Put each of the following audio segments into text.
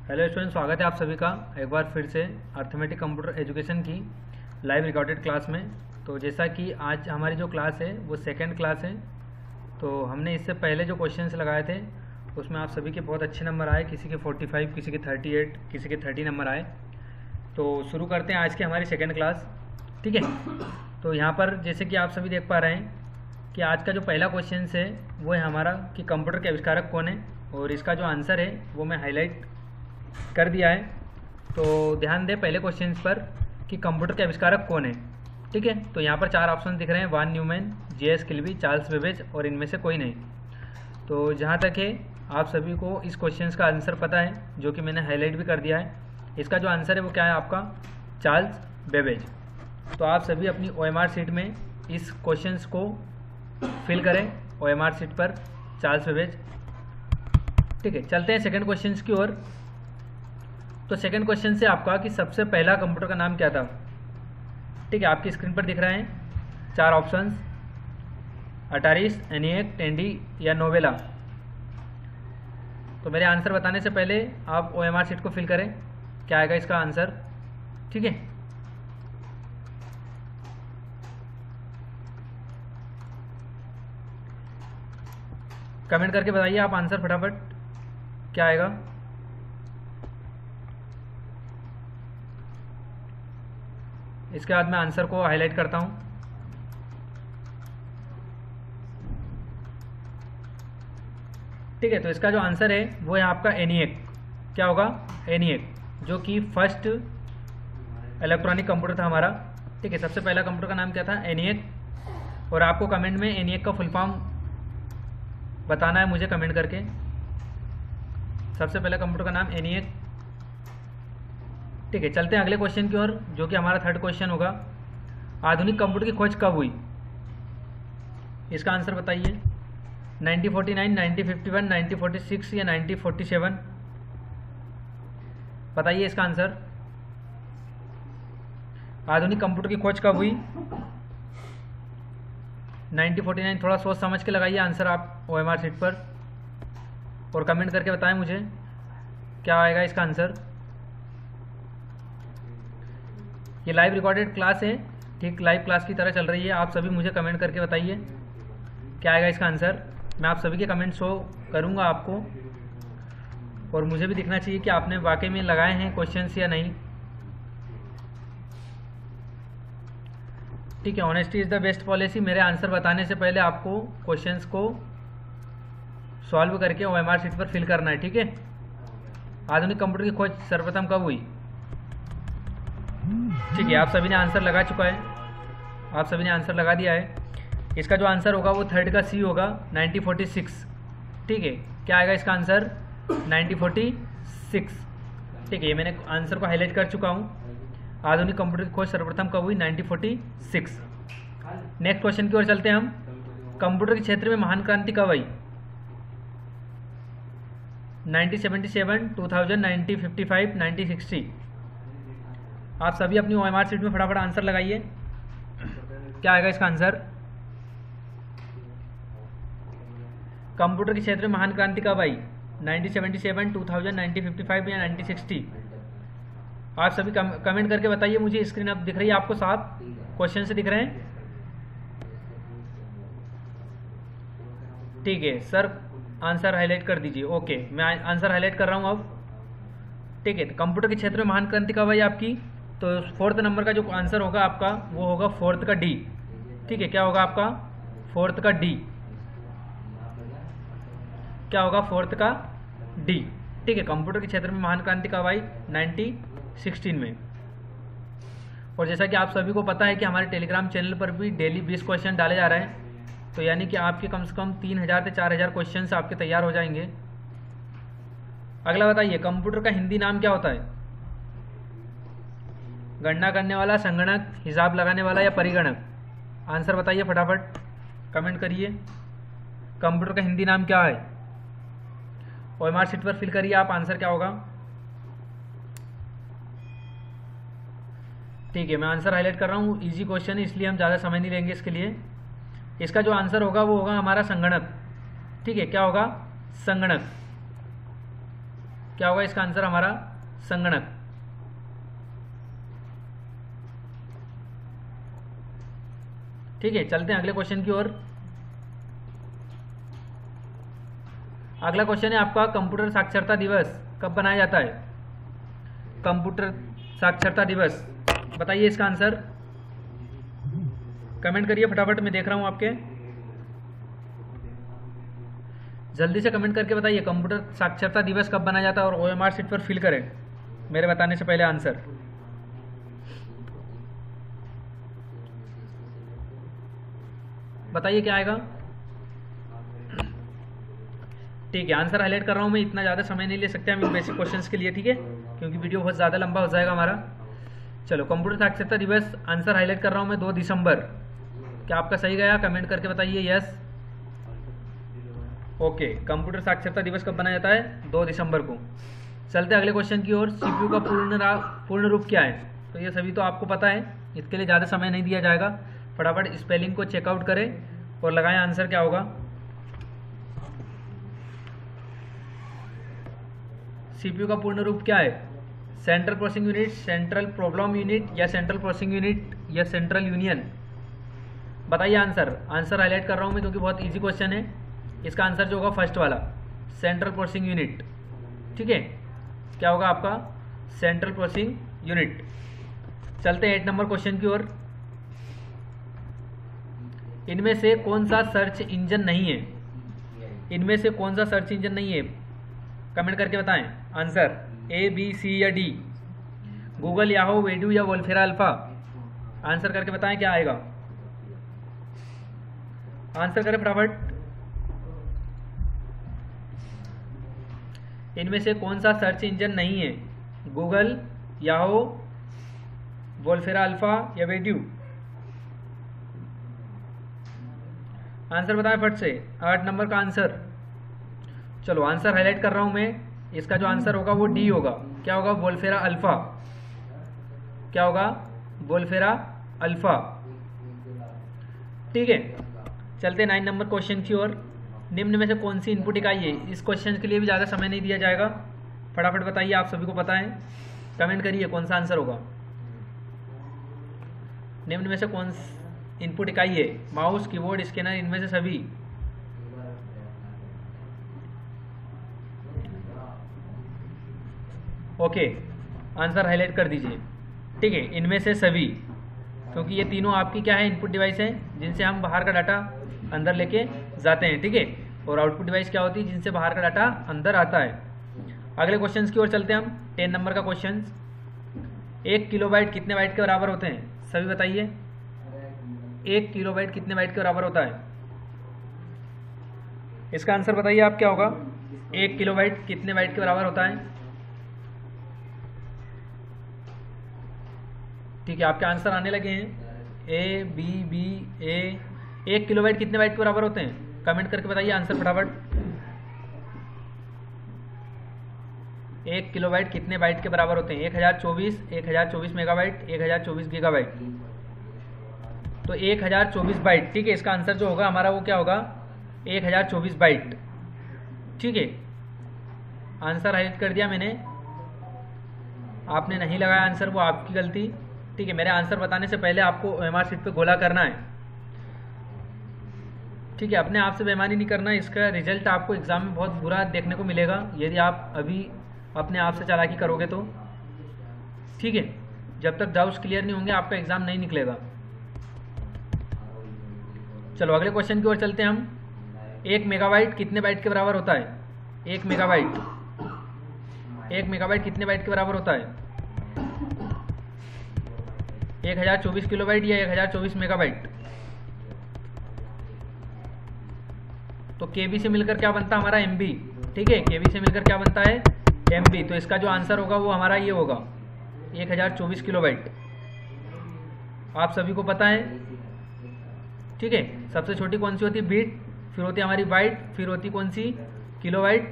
Hello student, स्वागत है आप सभी का एक बार फिर से अर्थमेटिक कंप्यूटर एजुकेशन की लाइव रिकॉर्डेड क्लास में। तो जैसा कि आज हमारी जो क्लास है वो सेकंड क्लास है। तो हमने इससे पहले जो क्वेश्चंस लगाए थे उसमें आप सभी के बहुत अच्छे नंबर आए, किसी के 45, किसी के 38, किसी के 30 नंबर आए। तो शुरू करते हैं आज की हमारी सेकेंड क्लास, ठीक है। तो यहाँ पर जैसे कि आप सभी देख पा रहे हैं कि आज का जो पहला क्वेश्चन है वो है हमारा कि कंप्यूटर के आविष्कारक कौन है, और इसका जो आंसर है वो मैं हाईलाइट कर दिया है। तो ध्यान दें पहले क्वेश्चन पर कि कंप्यूटर के आविष्कारक कौन है, ठीक है। तो यहाँ पर 4 ऑप्शन दिख रहे हैं, von Neumann, J S. Kilby, Charles Babbage और इनमें से कोई नहीं। तो जहाँ तक है आप सभी को इस क्वेश्चन का आंसर पता है, जो कि मैंने हाईलाइट भी कर दिया है। इसका जो आंसर है वो क्या है आपका, चार्ल्स बेबेज। तो आप सभी अपनी OMR शीट में इस क्वेश्चन को फिल करें, OMR शीट पर चार्ल्स बेबेज, ठीक है। चलते हैं सेकंड क्वेश्चन की ओर। तो सेकंड क्वेश्चन से आपका कि सबसे पहला कंप्यूटर का नाम क्या था, ठीक है। आपकी स्क्रीन पर दिख रहे हैं 4 ऑप्शंस, अटारिस, एनिएक, टेंडी या नोवेला। तो मेरे आंसर बताने से पहले आप OMR शीट को फिल करें, क्या आएगा इसका आंसर, ठीक है। कमेंट करके बताइए आप आंसर फटाफट, क्या आएगा। इसके बाद मैं आंसर को हाईलाइट करता हूं, ठीक है। तो इसका जो आंसर है वो है आपका एनिएक। क्या होगा, एनिएक, जो कि फर्स्ट इलेक्ट्रॉनिक कंप्यूटर था हमारा, ठीक है। सबसे पहला कंप्यूटर का नाम क्या था, एनिएक। और आपको कमेंट में एनिएक का फुल फॉर्म बताना है मुझे कमेंट करके। सबसे पहला कंप्यूटर का नाम एनिएक, ठीक है। चलते हैं अगले क्वेश्चन की ओर, जो कि हमारा थर्ड क्वेश्चन होगा। आधुनिक कंप्यूटर की खोज कब हुई, इसका आंसर बताइए। 1949, 1951, 1946 या 1947, बताइए इसका आंसर। आधुनिक कंप्यूटर की खोज कब हुई, 1949। थोड़ा सोच समझ के लगाइए आंसर आप OMR शीट पर, और कमेंट करके बताएं मुझे क्या आएगा इसका आंसर। ये लाइव रिकॉर्डेड क्लास है, ठीक, लाइव क्लास की तरह चल रही है। आप सभी मुझे कमेंट करके बताइए क्या आएगा इसका आंसर। मैं आप सभी के कमेंट शो करूंगा आपको, और मुझे भी दिखना चाहिए कि आपने वाकई में लगाए हैं क्वेश्चंस या नहीं, ठीक है। Honesty is the best policy. मेरे आंसर बताने से पहले आपको क्वेश्चंस को सॉल्व करके OMR शीट पर फिल करना है, ठीक है। आधुनिक कंप्यूटर की खोज सर्वप्रथम कब हुई, ठीक है। आप सभी ने आंसर लगा चुका है, आप सभी ने आंसर लगा दिया है। इसका जो आंसर होगा वो थर्ड का सी होगा, 1946, ठीक है। क्या आएगा इसका आंसर, 1946, ठीक है। ये मैंने आंसर को हाईलाइट कर चुका हूँ। आधुनिक कंप्यूटर की खोज सर्वप्रथम कब हुई, 1946। नेक्स्ट क्वेश्चन की ओर चलते हैं हम। कंप्यूटर के क्षेत्र में महान क्रांति कब आई, 1977, 2000, 1955, 1960। आप सभी अपनी OMR शीट में फटाफट आंसर लगाइए, क्या आएगा इसका आंसर। कंप्यूटर के क्षेत्र में महान क्रांति कब आई, 1977, 2000, 1955 या 1960। आप सभी कमेंट करके बताइए मुझे। स्क्रीन अब दिख रही है आपको, साफ क्वेश्चन से दिख रहे हैं, ठीक है। सर आंसर हाईलाइट कर दीजिए, ओके। मैं आंसर हाईलाइट कर रहा हूँ अब, ठीक है। तो कंप्यूटर के क्षेत्र में महान क्रांति कब आई आपकी, तो 4th नंबर का जो आंसर होगा आपका वो होगा 4th का डी, ठीक है। क्या होगा आपका, 4th का डी, क्या होगा, 4th का डी, ठीक है। कंप्यूटर के क्षेत्र में महान क्रांति कब आई, 1916 में। और जैसा कि आप सभी को पता है कि हमारे टेलीग्राम चैनल पर भी डेली 20 क्वेश्चन डाले जा रहे हैं, तो यानी कि आपके कम से कम 3000 से 4000 क्वेश्चन आपके तैयार हो जाएंगे। अगला बताइए, कंप्यूटर का हिंदी नाम क्या होता है, गणना करने वाला, संगणक, हिसाब लगाने वाला या परिगणक। आंसर बताइए फटाफट, कमेंट करिए। कंप्यूटर का हिंदी नाम क्या है, OMR शीट पर फिल करिए आप, आंसर क्या होगा, ठीक है। मैं आंसर हाईलाइट कर रहा हूँ, इजी क्वेश्चन है इसलिए हम ज़्यादा समय नहीं लेंगे इसके लिए। इसका जो आंसर होगा वो होगा हमारा संगणक, ठीक है। क्या होगा, संगणक। क्या होगा इसका आंसर हमारा? संगणक। ठीक है, चलते हैं अगले क्वेश्चन की ओर। अगला क्वेश्चन है आपका, कंप्यूटर साक्षरता दिवस कब बनाया जाता है? कंप्यूटर साक्षरता दिवस, बताइए इसका आंसर। कमेंट करिए फटाफट, मैं देख रहा हूं आपके, जल्दी से कमेंट करके बताइए कंप्यूटर साक्षरता दिवस कब बनाया जाता है, और OMR शीट पर फिल करें मेरे बताने से पहले आंसर। बताइए क्या आएगा। ठीक है, आंसर हाईलाइट कर रहा हूँ मैं, इतना ज़्यादा समय नहीं ले सकते हम इन बेसिक क्वेश्चंस के लिए, ठीक है, क्योंकि वीडियो बहुत ज़्यादा लंबा हो जाएगा हमारा। चलो, कंप्यूटर साक्षरता दिवस आंसर हाईलाइट कर रहा हूँ मैं, 2 दिसंबर। क्या आपका सही गया? कमेंट करके बताइए यस। ओके, कंप्यूटर साक्षरता दिवस कब बनाया जाता है? 2 दिसंबर को। चलते अगले क्वेश्चन की ओर। CPU का पूर्ण रूप क्या है? तो ये सभी तो आपको पता है, इसके लिए ज़्यादा समय नहीं दिया जाएगा, फटाफट स्पेलिंग को चेकआउट करें और लगाएं आंसर क्या होगा। CPU का पूर्ण रूप क्या है? Central processing unit, central problem unit, या सेंट्रल प्रोसेसिंग यूनिट, या सेंट्रल यूनियन? बताइए आंसर। आंसर हाईलाइट कर रहा हूँ मैं क्योंकि बहुत इजी क्वेश्चन है। इसका आंसर जो होगा फर्स्ट वाला, सेंट्रल प्रोसेसिंग यूनिट। ठीक है, क्या होगा आपका? Central processing unit. चलते हैं 8 नंबर क्वेश्चन की ओर। इनमें से कौन सा सर्च इंजन नहीं है? इनमें से कौन सा सर्च इंजन नहीं है? कमेंट करके बताएं आंसर, A, B, C या D। गूगल, याहू, वेड्यू या वोल्फेरा अल्फा? आंसर करके बताएं क्या आएगा। आंसर करें फटाफट। इनमें से कौन सा सर्च इंजन नहीं है? गूगल, याहू, वोल्फेरा अल्फा या वेड्यू? आंसर बताएं फट से, 8 नंबर का आंसर। चलो, आंसर हाईलाइट कर रहा हूं मैं। इसका जो आंसर होगा वो D होगा। क्या होगा? वोल्फेरा अल्फा। क्या होगा? वोल्फेरा अल्फा। ठीक है, चलते 9 नंबर क्वेश्चन की ओर। निम्न में से कौन सी इनपुट इकाई है? इस क्वेश्चन के लिए भी ज़्यादा समय नहीं दिया जाएगा, फटाफट बताइए, आप सभी को पता है। कमेंट करिए कौन सा आंसर होगा। निम्न में से कौन सी इनपुट इकाई है? माउस, कीबोर्ड, स्कैनर, इनमें से सभी? ओके, आंसर हाईलाइट कर दीजिए। ठीक है, इनमें से सभी, क्योंकि ये तीनों आपकी क्या है? इनपुट डिवाइस हैं जिनसे हम बाहर का डाटा अंदर लेके जाते हैं। ठीक है, और आउटपुट डिवाइस क्या होती है? जिनसे बाहर का डाटा अंदर आता है। अगले क्वेश्चन की ओर चलते हैं हम। 10 नंबर का क्वेश्चन, 1 किलोबाइट कितने बाइट के बराबर होते हैं? सभी बताइए, 1 किलोबाइट कितने बाइट के बराबर होता है? इसका आंसर बताइए आप, क्या होगा? 1 किलोबाइट कितने बाइट के बराबर होता है? ठीक है, आपके आंसर आने लगे हैं। A, B, B, A। 1 kilobyte कितने बाइट के बराबर होते हैं? कमेंट करके बताइए आंसर फटाफट। 1 किलोबाइट कितने बाइट के बराबर होते हैं? 1024 मेगाबाइट, 1024 गीगाबाइट। तो 1024 बाइट। ठीक है, इसका आंसर जो होगा हमारा वो क्या होगा? 1024 बाइट। ठीक है, आंसर हाईलाइट कर दिया मैंने। आपने नहीं लगाया आंसर, वो आपकी गलती। ठीक है, मेरे आंसर बताने से पहले आपको OMR शीट पे गोला करना है। ठीक है, अपने आप से बेईमानी नहीं करना। इसका रिजल्ट आपको एग्जाम में बहुत बुरा देखने को मिलेगा यदि आप अभी अपने आप से चालाकी करोगे तो। ठीक है, जब तक डाउट्स क्लियर नहीं होंगे आपका एग्जाम नहीं निकलेगा। चलो, अगले क्वेश्चन की ओर चलते हैं हम। 1 मेगाबाइट कितने बाइट के बराबर होता है? 1 मेगाबाइट कितने बाइट के बराबर होता है? 1024 किलोबाइट या 1024 मेगाबाइट? तो KB से मिलकर क्या बनता है हमारा? MB। ठीक है, KB से मिलकर क्या बनता है? MB। तो इसका जो आंसर होगा वो हमारा ये होगा, 1024 किलोबाइट। आप सभी को पता है। ठीक है, सबसे छोटी कौन सी होती है? बिट, फिर होती है हमारी बाइट, फिर होती कौन सी? किलोबाइट।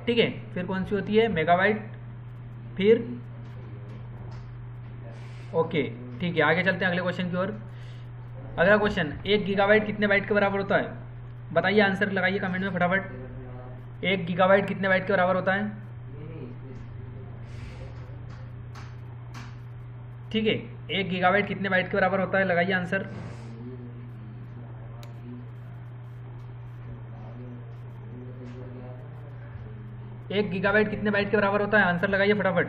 ठीक है, फिर कौन सी होती है? मेगाबाइट, फिर ओके। ठीक है, आगे चलते हैं अगले क्वेश्चन की ओर। अगला क्वेश्चन, 1 गीगाबाइट कितने बाइट के बराबर होता है? बताइए, आंसर लगाइए कमेंट में फटाफट। 1 गीगाबाइट कितने बाइट के बराबर होता है? ठीक है, 1 गीगाबाइट कितने बाइट के बराबर होता है, लगाइए आंसर। एक गीगाबाइट कितने बाइट के बराबर होता है, आंसर लगाइए फटाफट।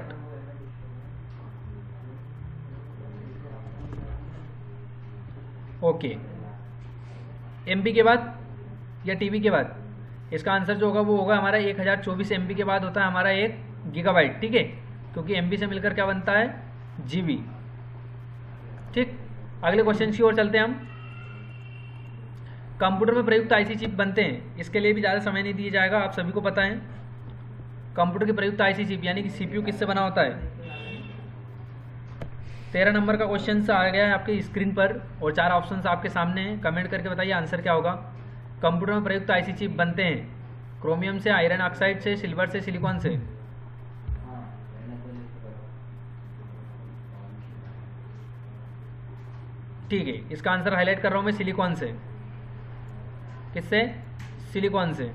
ओके, एमबी के बाद या टीबी के बाद, इसका आंसर जो होगा वो होगा हमारा 1024 एमबी के बाद होता है हमारा 1 गीगाबाइट। ठीक है, क्योंकि एमबी से मिलकर क्या बनता है, जीबी। ठीक, अगले क्वेश्चन की ओर चलते हैं हम। कंप्यूटर में प्रयुक्त आईसी चिप बनते हैं, इसके लिए भी ज़्यादा समय नहीं दिया जाएगा, आप सभी को पता है। कंप्यूटर की प्रयुक्त आईसी चिप यानी कि सीपीयू किससे बना होता है। 13 नंबर का क्वेश्चन आ गया है आपके स्क्रीन पर और 4 ऑप्शन आपके सामने हैं, कमेंट करके बताइए आंसर क्या होगा। कंप्यूटर में प्रयुक्त आईसी चिप बनते हैं क्रोमियम से, आयरन ऑक्साइड से, सिल्वर से, सिलिकॉन से। ठीक है, इसका आंसर हाईलाइट कर रहा हूं मैं, सिलिकॉन से। किससे, सिलिकॉन से।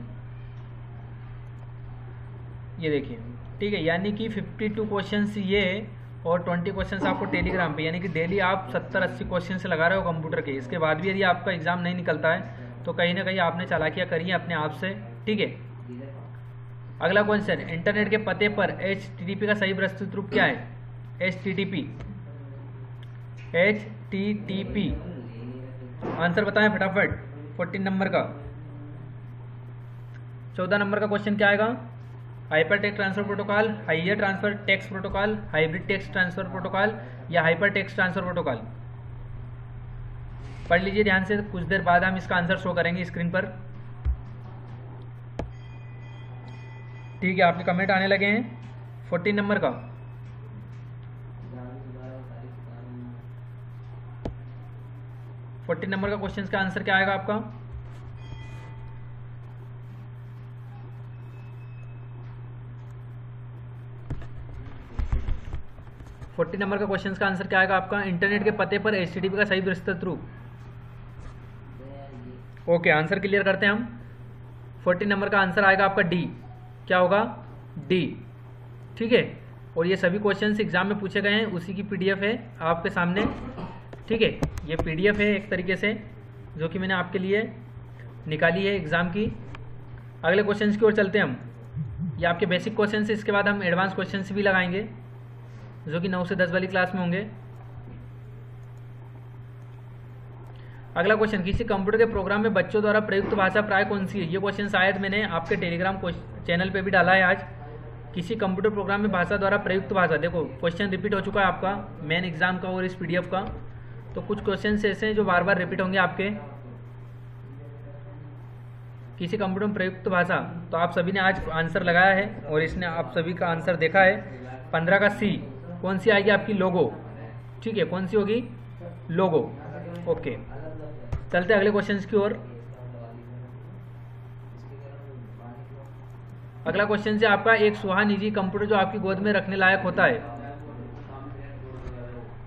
ये देखिए, ठीक है, यानी कि 52 क्वेश्चंस ये और 20 क्वेश्चंस आपको टेलीग्राम पे, यानी कि डेली आप 70-80 क्वेश्चन से लगा रहे हो कंप्यूटर के। इसके बाद भी यदि आपका एग्जाम नहीं निकलता है तो कहीं ना कहीं आपने चालाकियाँ करी है अपने आप से। ठीक है, अगला क्वेश्चन, इंटरनेट के पते पर HTTP का सही प्रस्तुत रूप क्या है। HTTP आंसर बताएं फटाफट। 14 नंबर का। 14 नंबर का क्वेश्चन क्या आएगा, hyper text transfer protocol, higher transfer text protocol, hybrid text transfer protocol या हाइपर टेक्स्ट ट्रांसफर प्रोटोकॉल। पढ़ लीजिए ध्यान से, कुछ देर बाद हम इसका आंसर शो करेंगे स्क्रीन पर। ठीक है, आपके कमेंट आने लगे हैं। 14 नंबर का, नंबर का क्वेश्चन का आंसर क्या आएगा आपका। नंबर का क्वेश्चन का आंसर क्या आएगा आपका, इंटरनेट के पते पर HTTP का सही विस्तृत रूप। ओके, आंसर क्लियर करते हैं हम। 14 नंबर का आंसर आएगा आपका डी। क्या होगा, डी। ठीक है, और ये सभी क्वेश्चंस एग्जाम में पूछे गए हैं, उसी की PDF है आपके सामने। ठीक है, ये PDF है एक तरीके से जो कि मैंने आपके लिए निकाली है एग्जाम की। अगले क्वेश्चंस की ओर चलते हैं हम। ये आपके बेसिक क्वेश्चन है, इसके बाद हम एडवांस क्वेश्चंस भी लगाएंगे जो कि 9 से 10 वाली क्लास में होंगे। अगला क्वेश्चन, किसी कंप्यूटर के प्रोग्राम में बच्चों द्वारा प्रयुक्त भाषा प्राय कौन सी है। ये क्वेश्चन शायद मैंने आपके टेलीग्राम चैनल पे भी डाला है आज। किसी कंप्यूटर प्रोग्राम में भाषा द्वारा प्रयुक्त भाषा, देखो क्वेश्चन रिपीट हो चुका है आपका मेन एग्जाम का और इस PDF का, तो कुछ क्वेश्चन ऐसे हैं जो बार बार रिपीट होंगे आपके। किसी कंप्यूटर में प्रयुक्त भाषा, तो आप सभी ने आज आंसर लगाया है और इसने आप सभी का आंसर देखा है। 15 का C, कौन सी आएगी आपकी, लोगो। ठीक है, कौन सी होगी, लोगो। ओके, चलते अगले क्वेश्चंस की ओर। अगला क्वेश्चन से आपका, एक सुहा निजी कंप्यूटर जो आपकी गोद में रखने लायक होता है।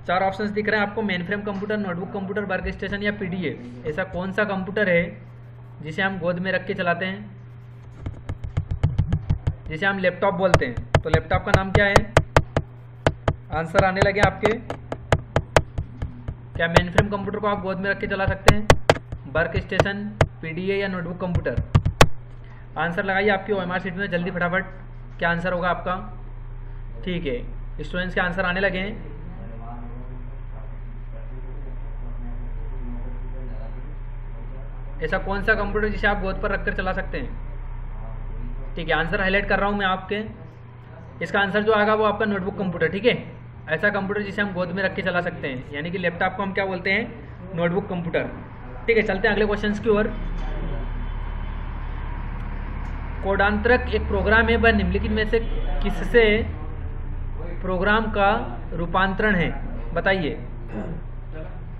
4 ऑप्शंस दिख रहे हैं आपको, mainframe computer, notebook computer, work station या PDA। ऐसा कौन सा कंप्यूटर है जिसे हम गोद में रख के चलाते हैं, जिसे हम लैपटॉप बोलते हैं। तो लैपटॉप का नाम क्या है, आंसर आने लगे आपके। क्या मेनफ्रेम कंप्यूटर को आप गोद में रख के चला सकते हैं, वर्क स्टेशन, PDA या नोटबुक कंप्यूटर। आंसर लगाइए आपकी OMR शीट में जल्दी फटाफट, क्या आंसर होगा आपका। ठीक है, स्टूडेंट्स के आंसर आने लगे हैं। ऐसा कौन सा कंप्यूटर जिसे आप गोद पर रखकर चला सकते हैं। ठीक है, आंसर हाईलाइट कर रहा हूं मैं आपके। इसका आंसर जो आएगा वो आपका नोटबुक कंप्यूटर। ठीक है, ऐसा कंप्यूटर जिसे हम गोद में रख के चला सकते हैं, यानी कि लैपटॉप को हम क्या बोलते हैं, नोटबुक कंप्यूटर। ठीक है, चलते हैं अगले क्वेश्चंस की ओर। कोडांतरक एक प्रोग्राम है, वह निम्नलिखित में से किससे प्रोग्राम का रूपांतरण है, बताइए।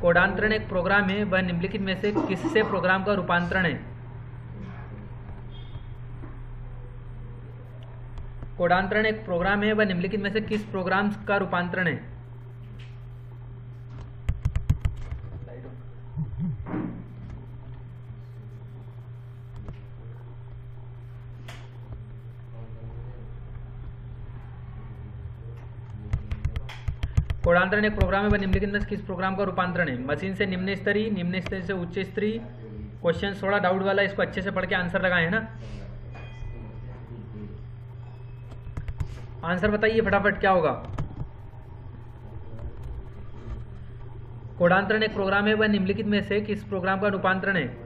कोडांतरण एक प्रोग्राम है, वह निम्नलिखित में से किससे प्रोग्राम का रूपांतरण है। कोडांतरण एक प्रोग्राम है, वह निम्नलिखित में से किस प्रोग्राम का रूपांतरण है। कोडांतरण एक प्रोग्राम है वह निम्नलिखित में से किस प्रोग्राम का रूपांतरण है? मशीन से निम्न स्तरीय, निम्न स्तरीय से उच्च स्तरीय। क्वेश्चन थोड़ा डाउट वाला, इसको अच्छे से पढ़ के आंसर लगाए है ना। आंसर बताइए फटाफट क्या होगा। कोडांतरण एक प्रोग्राम है वह निम्नलिखित में से किस प्रोग्राम का रूपांतरण है?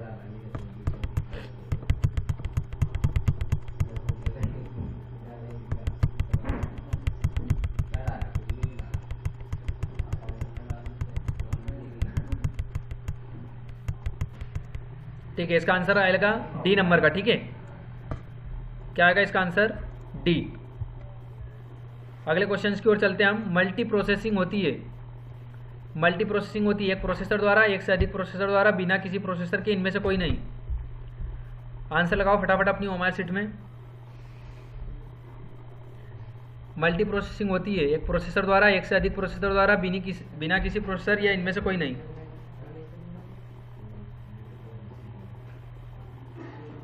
ठीक है, इसका आंसर आएगा डी नंबर का। ठीक है, क्या आएगा इसका आंसर? डी। अगले क्वेश्चन की ओर चलते हैं हम। मल्टी प्रोसेसिंग होती है, मल्टी प्रोसेसिंग होती है एक प्रोसेसर द्वारा, एक से अधिक प्रोसेसर द्वारा, बिना किसी प्रोसेसर के, इनमें से कोई नहीं। आंसर लगाओ फटाफट अपनी ओमार शीट में। मल्टी प्रोसेसिंग होती है एक प्रोसेसर द्वारा, एक से अधिक प्रोसेसर द्वारा, बिना किसी प्रोसेसर या इनमें से कोई नहीं।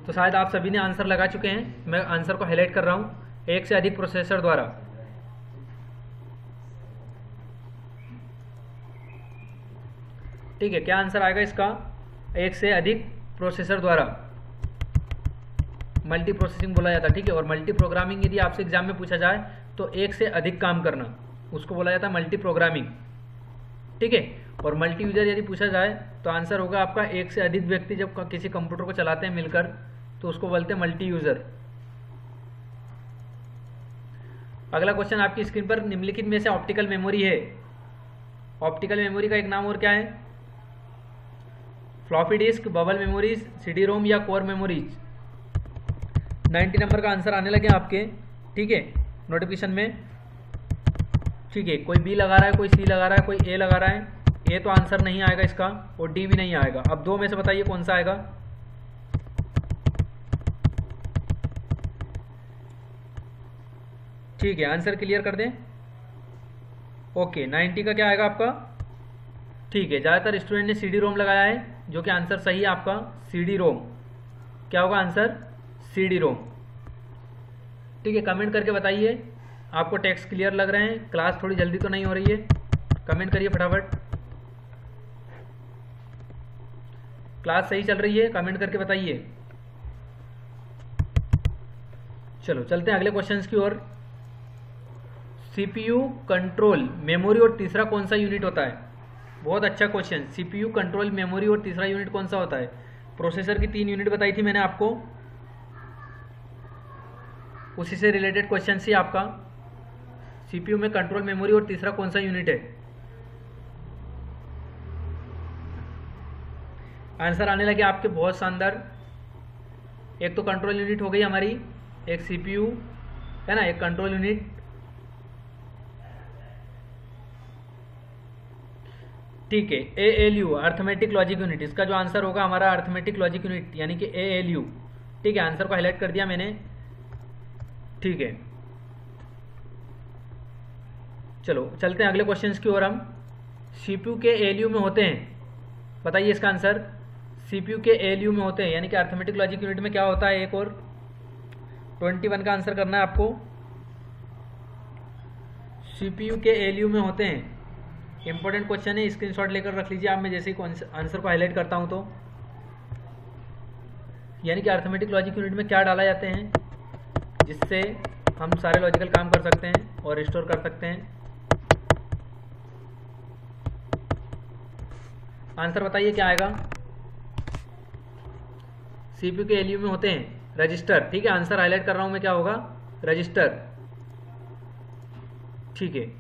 तो शायद आप सभी ने आंसर लगा चुके हैं, मैं आंसर को हाईलाइट कर रहा हूं। एक से अधिक प्रोसेसर द्वारा। ठीक है, क्या आंसर आएगा इसका? एक से अधिक प्रोसेसर द्वारा मल्टी प्रोसेसिंग बोला जाता है। ठीक है, और मल्टी प्रोग्रामिंग यदि आपसे एग्जाम में पूछा जाए तो एक से अधिक काम करना, उसको बोला जाता है मल्टी प्रोग्रामिंग। ठीक है, और मल्टी यूजर यदि पूछा जाए तो आंसर होगा आपका एक से अधिक व्यक्ति जब किसी कंप्यूटर को चलाते हैं मिलकर, तो उसको बोलते हैं मल्टी यूजर। अगला क्वेश्चन आपकी स्क्रीन पर, निम्नलिखित में से ऑप्टिकल मेमोरी है। ऑप्टिकल मेमोरी का एक नाम और क्या है? Floppy disk, bubble memories, CD ROM या कोर मेमोरीज। 90 नंबर का आंसर आने लगे आपके। ठीक है, नोटिफिकेशन में। ठीक है, कोई बी लगा रहा है, कोई सी लगा रहा है, कोई ए लगा रहा है। ए तो आंसर नहीं आएगा इसका, और डी भी नहीं आएगा। अब दो में से बताइए कौन सा आएगा। ठीक है, आंसर क्लियर कर दें। ओके, 90 का क्या आएगा आपका? ठीक है, ज़्यादातर स्टूडेंट ने सीडी रोम लगाया है, जो कि आंसर सही है आपका सीडी रोम। क्या होगा आंसर? CD ROM. ठीक है, कमेंट करके बताइए आपको टेक्स्ट क्लियर लग रहे हैं। क्लास थोड़ी जल्दी तो नहीं हो रही है, कमेंट करिए फटाफट। क्लास सही चल रही है, कमेंट करके बताइए। चलो चलते हैं अगले क्वेश्चंस की ओर। सीपीयू, कंट्रोल, मेमोरी और तीसरा कौन सा यूनिट होता है? बहुत अच्छा क्वेश्चन। सीपीयू, कंट्रोल, मेमोरी और तीसरा यूनिट कौन सा होता है? प्रोसेसर की 3 यूनिट बताई थी मैंने आपको, उसी से रिलेटेड क्वेश्चन ही आपका। सीपीयू में कंट्रोल, मेमोरी और तीसरा कौन सा यूनिट है? आंसर आने लगे आपके, बहुत शानदार। एक तो कंट्रोल यूनिट हो गई हमारी, एक सीपीयू है ना, एक कंट्रोल यूनिट। ठीक है, एएलयू, अर्थमेटिक लॉजिक यूनिट। इसका जो आंसर होगा हमारा अर्थमेटिक लॉजिक यूनिट, यानी कि एएलयू। ठीक है, आंसर को हाईलाइट कर दिया मैंने। ठीक है, चलो चलते हैं अगले क्वेश्चंस की ओर हम। सीपीयू के एएलयू में होते हैं, बताइए इसका आंसर। सीपीयू के एएलयू में होते हैं, यानी कि अर्थमेटिक लॉजिक यूनिट में क्या होता है? एक और 21 का आंसर करना है आपको। सीपीयू के एएलयू में होते हैं, इंपॉर्टेंट क्वेश्चन है, स्क्रीनशॉट लेकर रख लीजिए आप। मैं जैसे ही आंसर को हाईलाइट करता हूं तो, यानी कि अर्थमेटिक लॉजिक यूनिट में क्या डाला जाते हैं जिससे हम सारे लॉजिकल काम कर सकते हैं और रिस्टोर कर सकते हैं। आंसर बताइए क्या आएगा। सीपीयू के एएलयू में होते हैं रजिस्टर। ठीक है, आंसर हाईलाइट कर रहा हूं मैं, क्या होगा? रजिस्टर। ठीक है,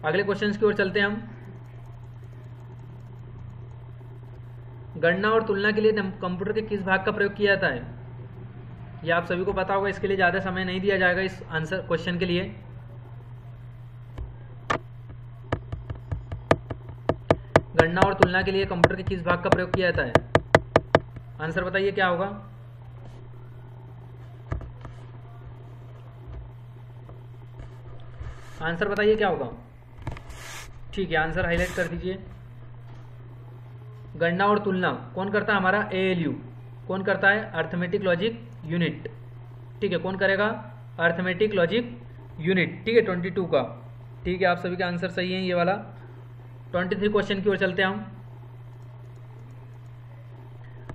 अगले क्वेश्चन की ओर चलते हैं हम। गणना और तुलना के लिए कंप्यूटर के किस भाग का प्रयोग किया जाता है? यह आप सभी को पता होगा, इसके लिए ज़्यादा समय नहीं दिया जाएगा इस आंसर क्वेश्चन के लिए। गणना और तुलना के लिए कंप्यूटर के किस भाग का प्रयोग किया जाता है? आंसर बताइए क्या होगा। आंसर बताइए क्या होगा। ठीक है, आंसर हाईलाइट कर दीजिए। गणना और तुलना कौन करता है? हमारा एएलयू। कौन करता है? Arithmetic logic unit. ठीक है, कौन करेगा? Arithmetic logic unit. ठीक है, 22 का। ठीक है, आप सभी का आंसर सही है ये वाला। 23 क्वेश्चन की ओर चलते हैं हम।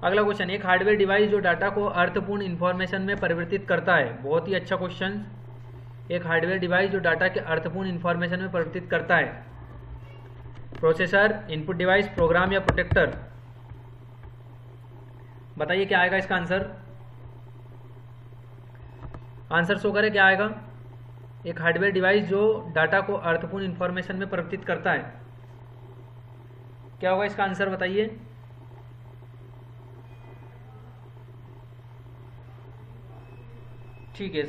अगला क्वेश्चन, एक हार्डवेयर डिवाइस जो डाटा को अर्थपूर्ण इंफॉर्मेशन में परिवर्तित करता है। बहुत ही अच्छा क्वेश्चन। एक हार्डवेयर डिवाइस जो डाटा के अर्थपूर्ण इंफॉर्मेशन में परिवर्तित करता है। प्रोसेसर, इनपुट डिवाइस, प्रोग्राम या प्रोटेक्टर। बताइए क्या आएगा इसका आंसर। आंसर शो करे क्या आएगा। एक हार्डवेयर डिवाइस जो डाटा को अर्थपूर्ण इंफॉर्मेशन में परिवर्तित करता है, क्या होगा इसका आंसर बताइए। ठीक है,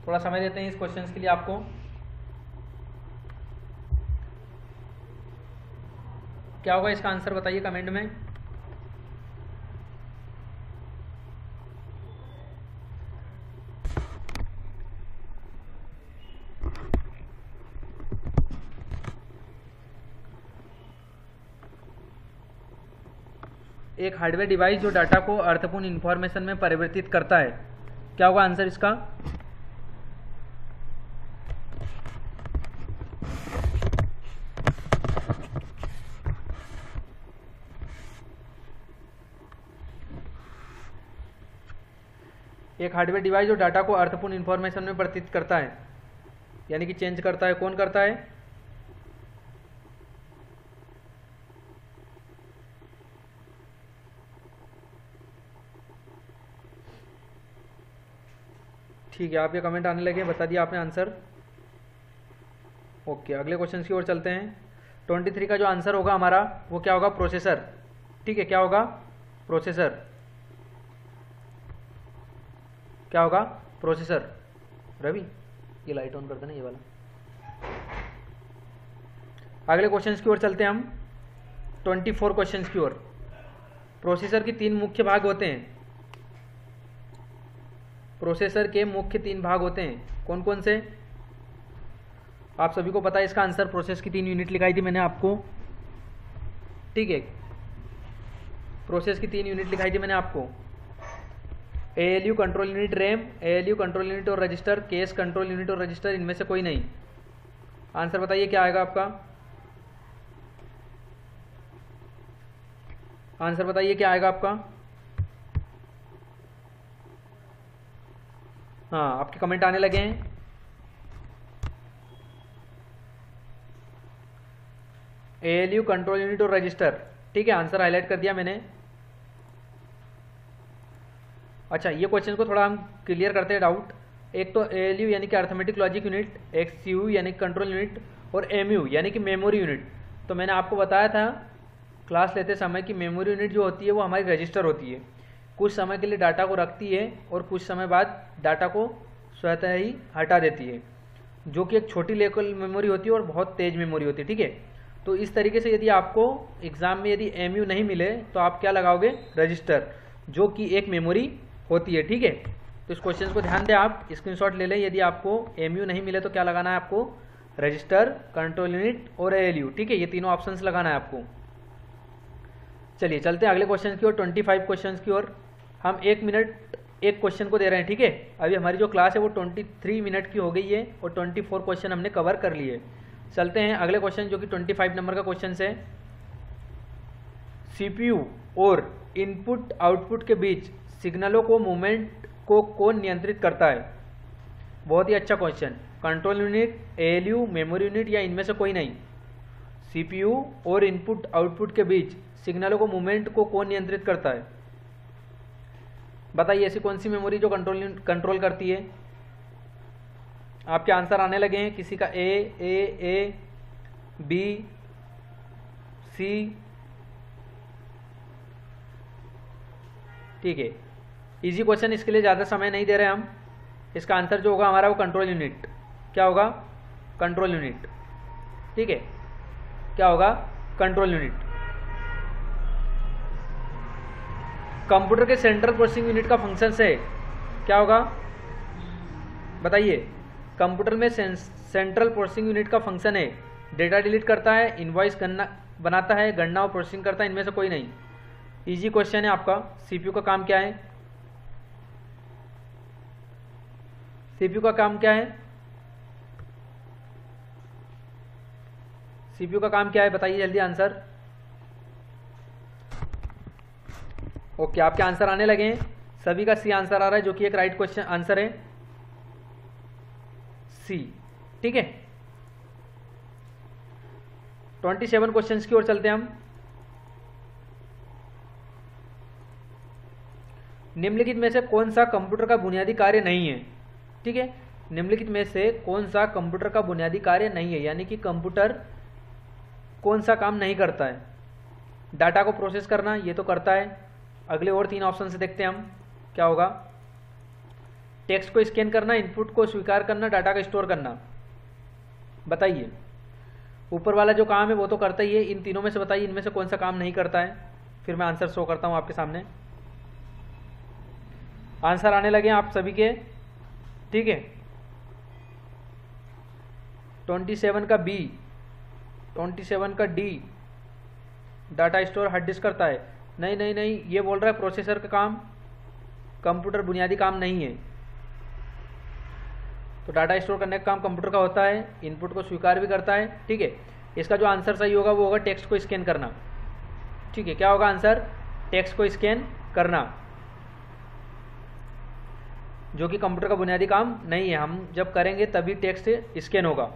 थोड़ा समय देते हैं इस क्वेश्चन के लिए आपको। क्या होगा इसका आंसर बताइए कमेंट में। एक हार्डवेयर डिवाइस जो डाटा को अर्थपूर्ण इंफॉर्मेशन में परिवर्तित करता है, क्या होगा आंसर इसका। एक हार्डवेयर डिवाइस जो डाटा को अर्थपूर्ण इंफॉर्मेशन में परिवर्तित करता है, यानी कि चेंज करता है, कौन करता है। ठीक है, आपके कमेंट आने लगे, बता दिया आपने आंसर। ओके, अगले क्वेश्चन की ओर चलते हैं। 23 का जो आंसर होगा हमारा वो क्या होगा, प्रोसेसर। ठीक है, क्या होगा, प्रोसेसर। क्या होगा, प्रोसेसर। रवि ये लाइट ऑन कर देना, ये वाला। अगले क्वेश्चन की ओर चलते हैं हम, 24 क्वेश्चन की ओर। प्रोसेसर के 3 मुख्य भाग होते हैं। प्रोसेसर के मुख्य 3 भाग होते हैं, कौन कौन से। आप सभी को पता है इसका आंसर। प्रोसेस की 3 यूनिट लिखाई थी मैंने आपको। ठीक है, प्रोसेस की 3 यूनिट लिखाई थी मैंने आपको। ALU control unit, RAM, ALU control unit और रजिस्टर, केस कंट्रोल यूनिट और रजिस्टर, इनमें से कोई नहीं। आंसर बताइए क्या आएगा आपका। आंसर बताइए क्या आएगा आपका। हाँ, आपके कमेंट आने लगे हैं। ALU कंट्रोल यूनिट और रजिस्टर। ठीक है, आंसर हाईलाइट कर दिया मैंने। अच्छा, ये क्वेश्चन को थोड़ा हम क्लियर करते हैं डाउट। एक तो ALU यानी कि अर्थमेटिक लॉजिक यूनिट, एक CU यानी कि कंट्रोल यूनिट, और MU यानी कि मेमोरी यूनिट। तो मैंने आपको बताया था क्लास लेते समय कि मेमोरी यूनिट जो होती है वो हमारी रजिस्टर होती है। कुछ समय के लिए डाटा को रखती है और कुछ समय बाद डाटा को स्वतः ही हटा देती है, जो कि एक छोटी लोकल मेमोरी होती है और बहुत तेज मेमोरी होती है। ठीक है, तो इस तरीके से यदि आपको एग्जाम में यदि MU नहीं मिले तो आप क्या लगाओगे, रजिस्टर, जो कि एक मेमोरी होती है। ठीक है, तो इस क्वेश्चन को ध्यान दें, आप स्क्रीनशॉट ले लें। यदि आपको MU नहीं मिले तो क्या लगाना है आपको, रजिस्टर, कंट्रोल यूनिट और ALU। ठीक है, ये तीनों ऑप्शंस लगाना है आपको। चलिए चलते हैं अगले क्वेश्चन की ओर, 25 क्वेश्चन की ओर। हम 1 मिनट एक क्वेश्चन को दे रहे हैं। ठीक है, अभी हमारी जो क्लास है वो 23 मिनट की हो गई है और 24 क्वेश्चन हमने कवर कर लिए। चलते हैं अगले क्वेश्चन जो कि 25 नंबर का क्वेश्चन है। CPU और इनपुट आउटपुट के बीच सिग्नलों को मूवमेंट को कौन नियंत्रित करता है। बहुत ही अच्छा question. Control unit, ALU, memory unit या इनमें से कोई नहीं। CPU और इनपुट आउटपुट के बीच सिग्नलों को मूवमेंट को कौन नियंत्रित करता है। बताइए ऐसी कौन सी मेमोरी जो कंट्रोल करती है। आपके आंसर आने लगे हैं, किसी का A, B, C। ठीक है, इजी क्वेश्चन, इसके लिए ज़्यादा समय नहीं दे रहे हम। इसका आंसर जो होगा हमारा वो कंट्रोल यूनिट। क्या होगा, कंट्रोल यूनिट। ठीक है, क्या होगा, कंट्रोल यूनिट। कंप्यूटर के सेंट्रल प्रोसेसिंग यूनिट का फंक्शन है, क्या होगा बताइए। कंप्यूटर में सेंट्रल प्रोसेसिंग यूनिट का फंक्शन है, डेटा डिलीट करता है, इनवॉइस गणना बनाता है, गणना और प्रोसेसिंग करता है, इनमें से कोई नहीं। इजी क्वेश्चन है आपका। CPU का काम क्या है, CPU का काम क्या है। सीपीयू का काम क्या है बताइए जल्दी आंसर। ओके, आपके आंसर आने लगे हैं, सभी का सी आंसर आ रहा है जो कि एक राइट क्वेश्चन आंसर है सी। ठीक है, 27 क्वेश्चंस की ओर चलते हैं हम। निम्नलिखित में से कौन सा कंप्यूटर का बुनियादी कार्य नहीं है। ठीक है, निम्नलिखित में से कौन सा कंप्यूटर का बुनियादी कार्य नहीं है, यानी कि कंप्यूटर कौन सा काम नहीं करता है। डाटा को प्रोसेस करना, ये तो करता है। अगले और 3 ऑप्शन से देखते हैं हम क्या होगा। टेक्स्ट को स्कैन करना, इनपुट को स्वीकार करना, डाटा को स्टोर करना। बताइए, ऊपर वाला जो काम है वो तो करता ही है, इन तीनों में से बताइए इनमें से कौन सा काम नहीं करता है। फिर मैं आंसर शो करता हूं आपके सामने। आंसर आने लगे आप सभी के। ठीक है, 27 का बी, 27 का D, data store hard disk करता है। नहीं नहीं नहीं, ये बोल रहा है प्रोसेसर का काम, कंप्यूटर बुनियादी काम नहीं है। तो डाटा स्टोर करने का काम कंप्यूटर का होता है, इनपुट को स्वीकार भी करता है। ठीक है, इसका जो आंसर सही होगा वो होगा टेक्स्ट को स्कैन करना। ठीक है, क्या होगा आंसर, टेक्स्ट को स्कैन करना, जो कि कंप्यूटर का बुनियादी काम नहीं है। हम जब करेंगे तभी टेक्स्ट स्कैन होगा।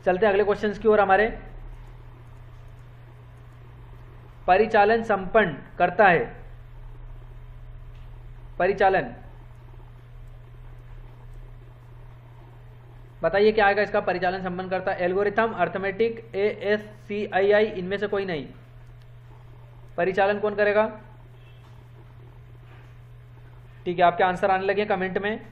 चलते हैं अगले क्वेश्चंस की ओर। हमारे परिचालन संपन्न करता है, परिचालन बताइए क्या आएगा इसका। परिचालन संपन्न करता है एल्गोरिथम, अर्थमेटिक, ASCII, इनमें से कोई नहीं। परिचालन कौन करेगा। ठीक है, आपके आंसर आने लगे कमेंट में।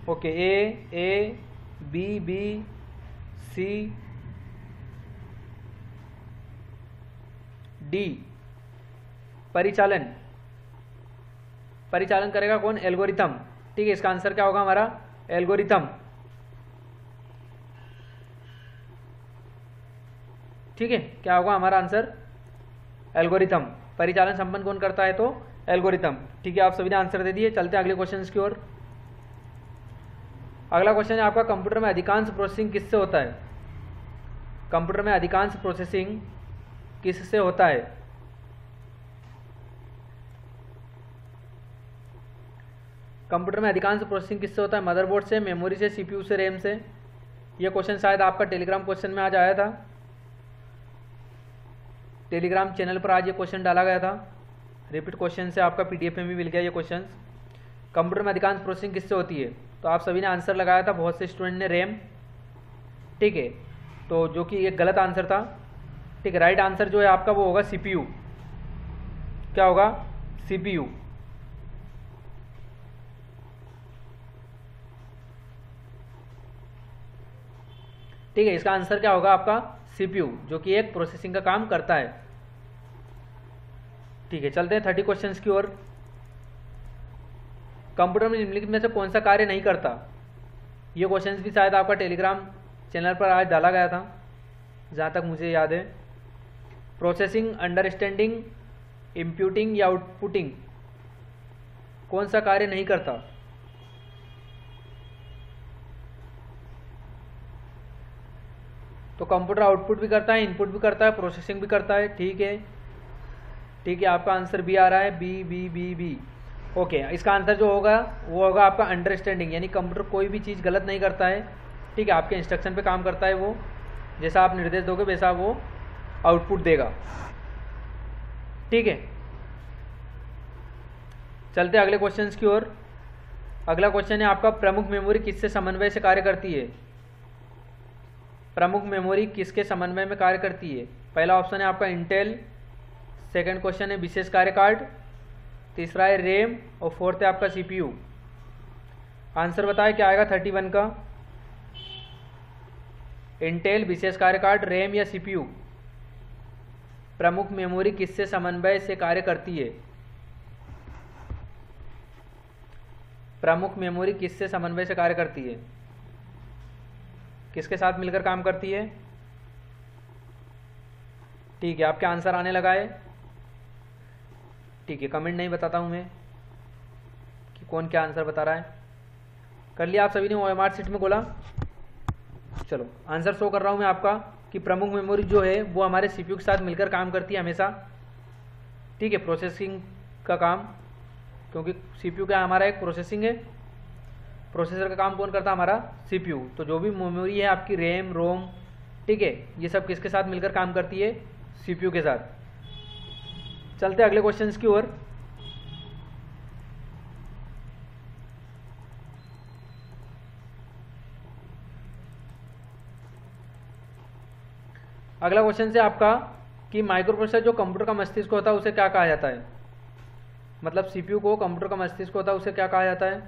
ओके, ए, बी, सी, डी। परिचालन, परिचालन करेगा कौन, एल्गोरिथम। ठीक है, इसका आंसर क्या होगा हमारा, एल्गोरिथम। ठीक है, क्या होगा हमारा आंसर, एल्गोरिथम। परिचालन संपन्न कौन करता है, तो एल्गोरिथम। ठीक है, आप सभी ने आंसर दे दिए। चलते हैं अगले क्वेश्चन की ओर। अगला क्वेश्चन है आपका, कंप्यूटर में अधिकांश प्रोसेसिंग किससे होता है। कंप्यूटर में अधिकांश प्रोसेसिंग किससे होता है। कंप्यूटर में अधिकांश प्रोसेसिंग किससे होता है, मदरबोर्ड से, मेमोरी से, सीपीयू से, रैम से। यह क्वेश्चन शायद आपका टेलीग्राम क्वेश्चन में आज आया था, टेलीग्राम चैनल पर आज ये क्वेश्चन डाला गया था। रिपीट क्वेश्चन से आपका पीडीएफ में भी मिल गया ये क्वेश्चन। कंप्यूटर में अधिकांश प्रोसेसिंग किससे होती है, तो आप सभी ने आंसर लगाया था, बहुत से स्टूडेंट ने रैम। ठीक है, तो जो कि एक गलत आंसर था। ठीक है, राइट आंसर जो है आपका वो होगा सीपीयू। क्या होगा, सीपीयू। ठीक है, इसका आंसर क्या होगा आपका, सीपीयू, जो कि एक प्रोसेसिंग का काम करता है। ठीक है, चलते हैं 30 क्वेश्चंस की ओर। कंप्यूटर में निम्नलिखित में से कौन सा कार्य नहीं करता। ये क्वेश्चंस भी शायद आपका टेलीग्राम चैनल पर आज डाला गया था, जहाँ तक मुझे याद है। प्रोसेसिंग, अंडरस्टैंडिंग, इंप्यूटिंग या आउटपुटिंग, कौन सा कार्य नहीं करता। तो कंप्यूटर आउटपुट भी करता है, इनपुट भी करता है, प्रोसेसिंग भी करता है। ठीक है, ठीक है, आपका आंसर बी आ रहा है, B B B B. Okay, इसका आंसर जो होगा वो होगा आपका अंडरस्टैंडिंग, यानी कंप्यूटर कोई भी चीज़ गलत नहीं करता है। ठीक है, आपके इंस्ट्रक्शन पे काम करता है, वो जैसा आप निर्देश दोगे वैसा वो आउटपुट देगा। ठीक है, चलते अगले क्वेश्चन की ओर। अगला क्वेश्चन है आपका, प्रमुख मेमोरी किससे समन्वय से कार्य करती है। प्रमुख मेमोरी किसके समन्वय में कार्य करती है। पहला ऑप्शन है आपका इंटेल, सेकंड क्वेश्चन है विशेष कार्य कार्ड, तीसरा है रैम और फोर्थ है आपका सीपीयू। आंसर बताएं क्या आएगा 31 का। इंटेल, विशेष कार्य कार्ड, रैम या सीपीयू। प्रमुख मेमोरी किससे समन्वय से कार्य करती है। प्रमुख मेमोरी किससे समन्वय से कार्य करती है, किसके साथ मिलकर काम करती है। ठीक है, आपके आंसर आने लगा है। ठीक है, कमेंट नहीं बताता हूं मैं। कौन क्या आंसर बता रहा है। कर लिया आप सभी ने OMR शीट में खोला। चलो आंसर शो कर रहा हूँ मैं आपका कि प्रमुख मेमोरी जो है वो हमारे CPU के साथ मिलकर काम करती है हमेशा, ठीक है, प्रोसेसिंग का काम, क्योंकि CPU क्या हमारा एक प्रोसेसिंग है, प्रोसेसर का काम कौन करता है हमारा CPU। तो जो भी मेमोरी है आपकी रैम रोम, ठीक है, ये सब किसके साथ मिलकर काम करती है, CPU के साथ। चलते अगले क्वेश्चंस की ओर। अगला क्वेश्चन है आपका कि माइक्रो प्रोसेसर जो कंप्यूटर का मस्तिष्क होता है उसे क्या कहा जाता है। मतलब CPU को कंप्यूटर का मस्तिष्क होता है उसे क्या कहा जाता है।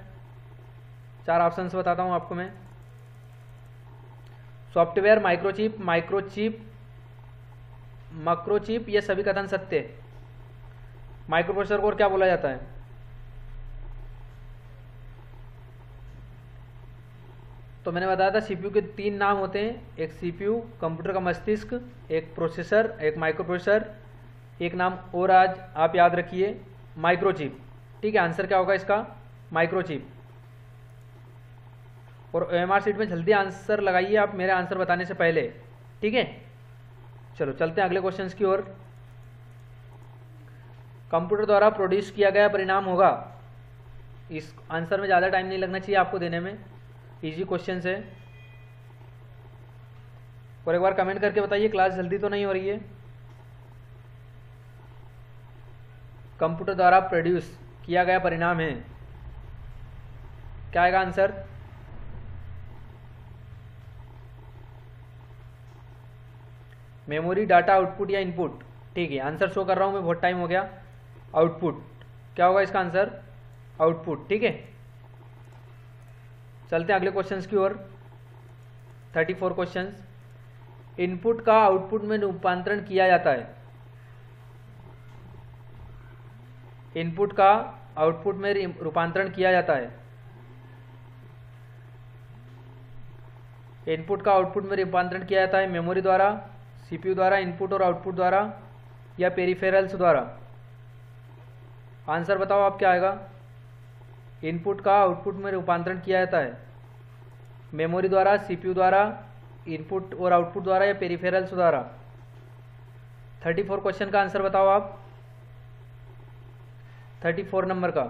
4 ऑप्शंस बताता हूं आपको मैं। सॉफ्टवेयर, माइक्रोचिप, मैक्रोचिप, ये सभी कथन सत्य है। माइक्रो प्रोसेसर को और क्या बोला जाता है। तो मैंने बताया था CPU के 3 नाम होते हैं, एक CPU कंप्यूटर का मस्तिष्क, एक प्रोसेसर, एक माइक्रो प्रोसेसर, एक नाम और आज आप याद रखिए माइक्रोचिप, ठीक है। आंसर क्या होगा इसका, माइक्रोचिप। और OMR शीट में जल्दी आंसर लगाइए आप मेरे आंसर बताने से पहले, ठीक है। चलो चलते हैं अगले क्वेश्चंस की ओर। कंप्यूटर द्वारा प्रोड्यूस किया गया परिणाम होगा। इस आंसर में ज़्यादा टाइम नहीं लगना चाहिए आपको देने में, इजी क्वेश्चन है। और एक बार कमेंट करके बताइए क्लास जल्दी तो नहीं हो रही है। कंप्यूटर द्वारा प्रोड्यूस किया गया परिणाम है, क्या आएगा आंसर। मेमोरी, डाटा, आउटपुट या इनपुट, ठीक है। आंसर शो कर रहा हूं मैं, बहुत टाइम हो गया। आउटपुट, क्या होगा इसका आंसर, आउटपुट, ठीक है। चलते हैं अगले क्वेश्चंस की ओर। 34 क्वेश्चंस। इनपुट का आउटपुट में रूपांतरण किया जाता है। इनपुट का आउटपुट में रूपांतरण किया जाता है। इनपुट का आउटपुट में रूपांतरण किया जाता है मेमोरी द्वारा, CPU द्वारा, इनपुट और आउटपुट द्वारा या पेरिफेरल्स द्वारा। आंसर बताओ आप क्या आएगा। इनपुट का आउटपुट में रूपांतरण किया जाता है मेमोरी द्वारा, CPU द्वारा, इनपुट और आउटपुट द्वारा या पेरिफेरल्स द्वारा। 34 क्वेश्चन का आंसर बताओ आप, 34 नंबर का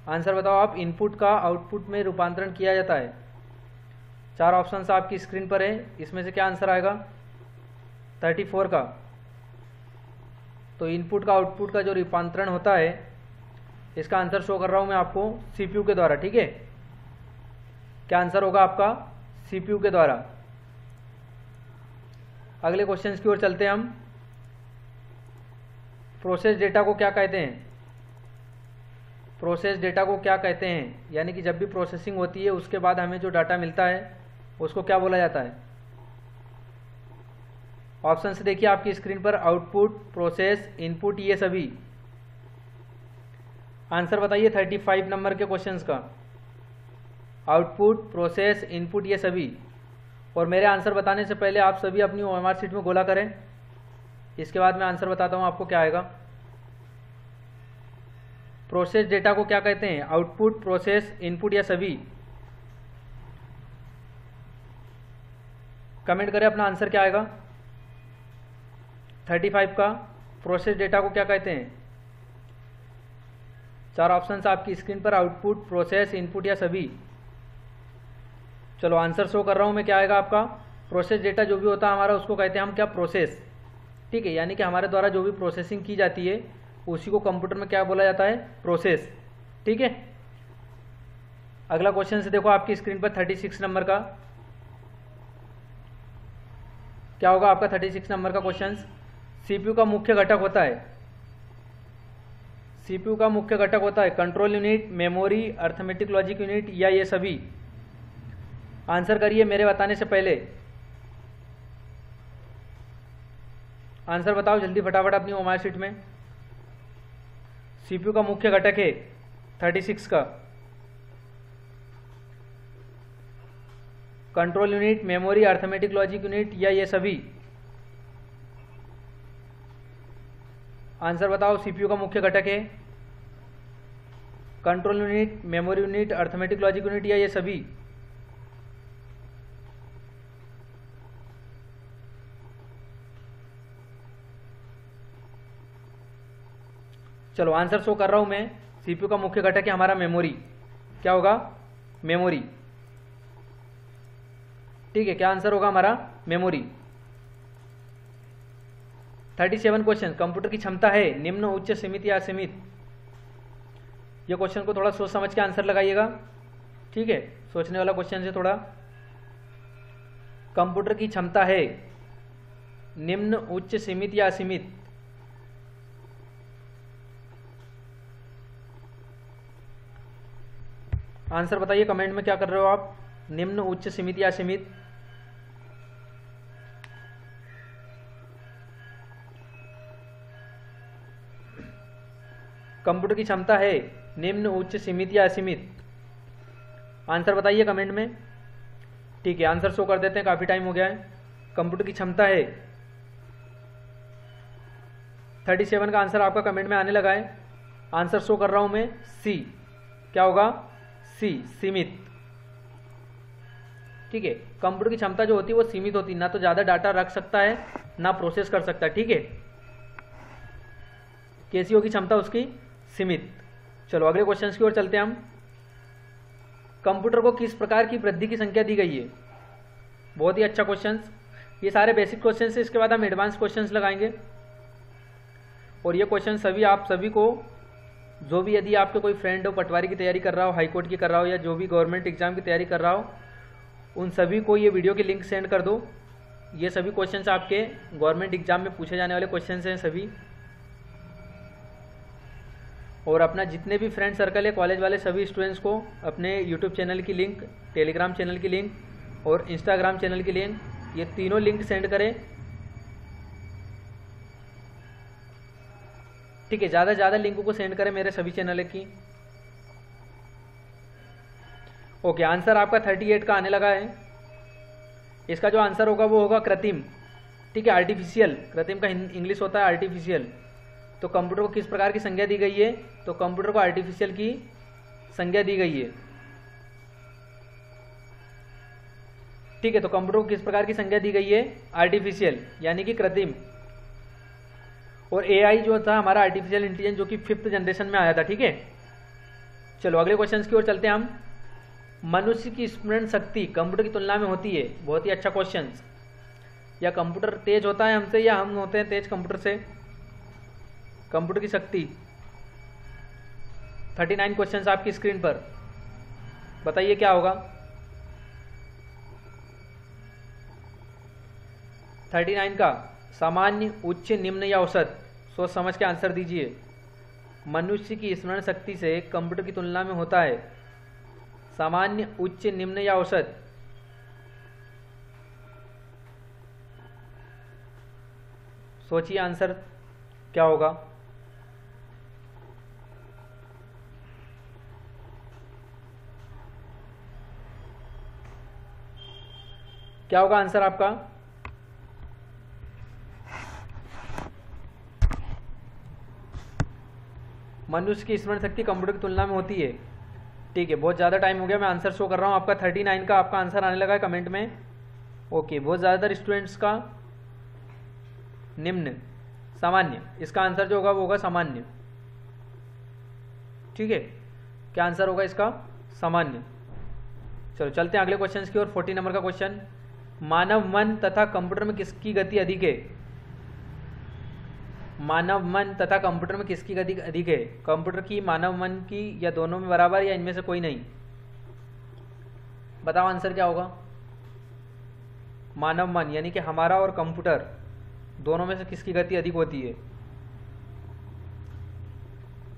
आंसर बताओ आप। इनपुट का आउटपुट में रूपांतरण किया जाता है। 4 ऑप्शंस आपकी स्क्रीन पर है, इसमें से क्या आंसर आएगा 34 का। तो इनपुट का आउटपुट का जो रूपांतरण होता है, इसका आंसर शो कर रहा हूं मैं आपको CPU के द्वारा, ठीक है। क्या आंसर होगा आपका, CPU के द्वारा। अगले क्वेश्चन की ओर चलते हैं हम। प्रोसेस डेटा को क्या कहते हैं। प्रोसेस डेटा को क्या कहते हैं, यानी कि जब भी प्रोसेसिंग होती है उसके बाद हमें जो डाटा मिलता है उसको क्या बोला जाता है। ऑप्शन से देखिए आपकी स्क्रीन पर, आउटपुट, प्रोसेस, इनपुट, ये सभी। आंसर बताइए 35 नंबर के क्वेश्चंस का। आउटपुट, प्रोसेस, इनपुट, ये सभी। और मेरे आंसर बताने से पहले आप सभी अपनी OMR शीट में गोला करें, इसके बाद मैं आंसर बताता हूं आपको क्या आएगा। प्रोसेस डेटा को क्या कहते हैं, आउटपुट, प्रोसेस, इनपुट या सभी। कमेंट करें अपना आंसर क्या आएगा। 35 का प्रोसेस डेटा को क्या कहते हैं। 4 ऑप्शंस आपकी स्क्रीन पर, आउटपुट, प्रोसेस, इनपुट या सभी। चलो आंसर शो कर रहा हूं मैं, क्या आएगा आपका। प्रोसेस डेटा जो भी होता है हमारा उसको कहते हैं हम क्या, प्रोसेस, ठीक है। यानी कि हमारे द्वारा जो भी प्रोसेसिंग की जाती है उसी को कंप्यूटर में क्या बोला जाता है, प्रोसेस, ठीक है। अगला क्वेश्चन से देखो आपकी स्क्रीन पर 36 नंबर का। क्या होगा आपका 36 नंबर का क्वेश्चन। CPU का मुख्य घटक होता है। CPU का मुख्य घटक होता है control unit, memory, arithmetic logic unit या ये सभी। आंसर करिए मेरे बताने से पहले। आंसर बताओ जल्दी फटाफट अपनी OMR शीट में। CPU का मुख्य घटक है 36 का control unit, memory, arithmetic logic unit या ये सभी। आंसर बताओ। CPU का मुख्य घटक है control unit, memory unit, arithmetic logic unit या ये सभी? चलो आंसर शो कर रहा हूं मैं। सीपीयू का मुख्य घटक है हमारा मेमोरी। क्या होगा? मेमोरी। ठीक है, क्या आंसर होगा हमारा? मेमोरी। 37 क्वेश्चन। कंप्यूटर की क्षमता है निम्न, उच्च, सीमित या असीमित? ये क्वेश्चन को थोड़ा सोच समझ के आंसर लगाइएगा। ठीक है, सोचने वाला क्वेश्चन है थोड़ा। कंप्यूटर की क्षमता है निम्न, उच्च, सीमित या असीमित? आंसर बताइए कमेंट में, क्या कर रहे हो आप? निम्न, उच्च, सीमित या असीमित? कंप्यूटर की क्षमता है निम्न, उच्च, सीमित या असीमित? आंसर बताइए कमेंट में। ठीक है, आंसर शो कर देते हैं, काफ़ी टाइम हो गया है। कंप्यूटर की क्षमता है 37 का आंसर आपका कमेंट में आने लगा है। आंसर शो कर रहा हूं मैं, सी। क्या होगा? सी, सीमित। ठीक है, कंप्यूटर की क्षमता जो होती है वो सीमित होती है, ना तो ज़्यादा डाटा रख सकता है ना प्रोसेस कर सकता है। ठीक है, कैसी होगी क्षमता उसकी? सीमित। चलो अगले क्वेश्चन की ओर चलते हैं हम। कंप्यूटर को किस प्रकार की वृद्धि की संख्या दी गई है? बहुत ही अच्छा क्वेश्चन। ये सारे बेसिक क्वेश्चन है, इसके बाद हम एडवांस क्वेश्चंस लगाएंगे। और ये क्वेश्चन सभी आप सभी को, जो भी यदि आपके कोई फ्रेंड हो पटवारी की तैयारी कर रहा हो, हाई कोर्ट की कर रहा हो, या जो भी गवर्नमेंट एग्जाम की तैयारी कर रहा हो, उन सभी को ये वीडियो की लिंक सेंड कर दो। ये सभी क्वेश्चंस आपके गवर्नमेंट एग्जाम में पूछे जाने वाले क्वेश्चंस हैं सभी। और अपना जितने भी फ्रेंड सर्कल है कॉलेज वाले, सभी स्टूडेंट्स को अपने यूट्यूब चैनल की लिंक, टेलीग्राम चैनल की लिंक और इंस्टाग्राम चैनल की लिंक, ये तीनों लिंक सेंड करें। ठीक है, ज़्यादा से ज़्यादा लिंकों को सेंड करें मेरे सभी चैनल की। ओके, आंसर आपका 38 का आने लगा है। इसका जो आंसर होगा वो होगा कृत्रिम। ठीक है, आर्टिफिशियल। कृत्रिम का इंग्लिश होता है आर्टिफिशियल। तो कंप्यूटर को किस प्रकार की संज्ञा दी गई है? तो कंप्यूटर को आर्टिफिशियल की संज्ञा दी गई है। ठीक है, तो कंप्यूटर को किस प्रकार की संज्ञा दी गई है? आर्टिफिशियल, यानी कि कृत्रिम। और एआई जो था हमारा आर्टिफिशियल इंटेलिजेंस, जो कि 5th जनरेशन में आया था। ठीक है, चलो अगले क्वेश्चन की ओर चलते हैं हम। मनुष्य की स्मरण शक्ति कंप्यूटर की तुलना में होती है? बहुत ही अच्छा क्वेश्चन। या कंप्यूटर तेज होता है हमसे, या हम होते हैं तेज कंप्यूटर से? कंप्यूटर की शक्ति 39 क्वेश्चंस आपकी स्क्रीन पर, बताइए क्या होगा? 39 का सामान्य, उच्च, निम्न या औसत? सोच समझ के आंसर दीजिए। मनुष्य की स्मरण शक्ति से कंप्यूटर की तुलना में होता है सामान्य, उच्च, निम्न या औसत? सोचिए आंसर क्या होगा। क्या होगा आंसर आपका? मनुष्य की स्मरण शक्ति कंप्यूटर की तुलना में होती है। ठीक है, बहुत ज़्यादा टाइम हो गया, मैं आंसर शो कर रहा हूँ। आपका 39 का आपका आंसर आने लगा है कमेंट में। ओके, बहुत ज़्यादातर स्टूडेंट्स का निम्न, सामान्य। इसका आंसर जो होगा वो होगा सामान्य। ठीक है, क्या आंसर होगा इसका? सामान्य। चलो चलते हैं अगले क्वेश्चन की ओर। 40 नंबर का क्वेश्चन। मानव मन तथा कंप्यूटर में किसकी गति अधिक है? मानव मन तथा कंप्यूटर में किसकी गति अधिक है? कंप्यूटर की, मानव मन की, या दोनों में बराबर, या इनमें से कोई नहीं? बताओ आंसर क्या होगा? मानव मन यानी कि हमारा और कंप्यूटर, दोनों में से किसकी गति अधिक होती है?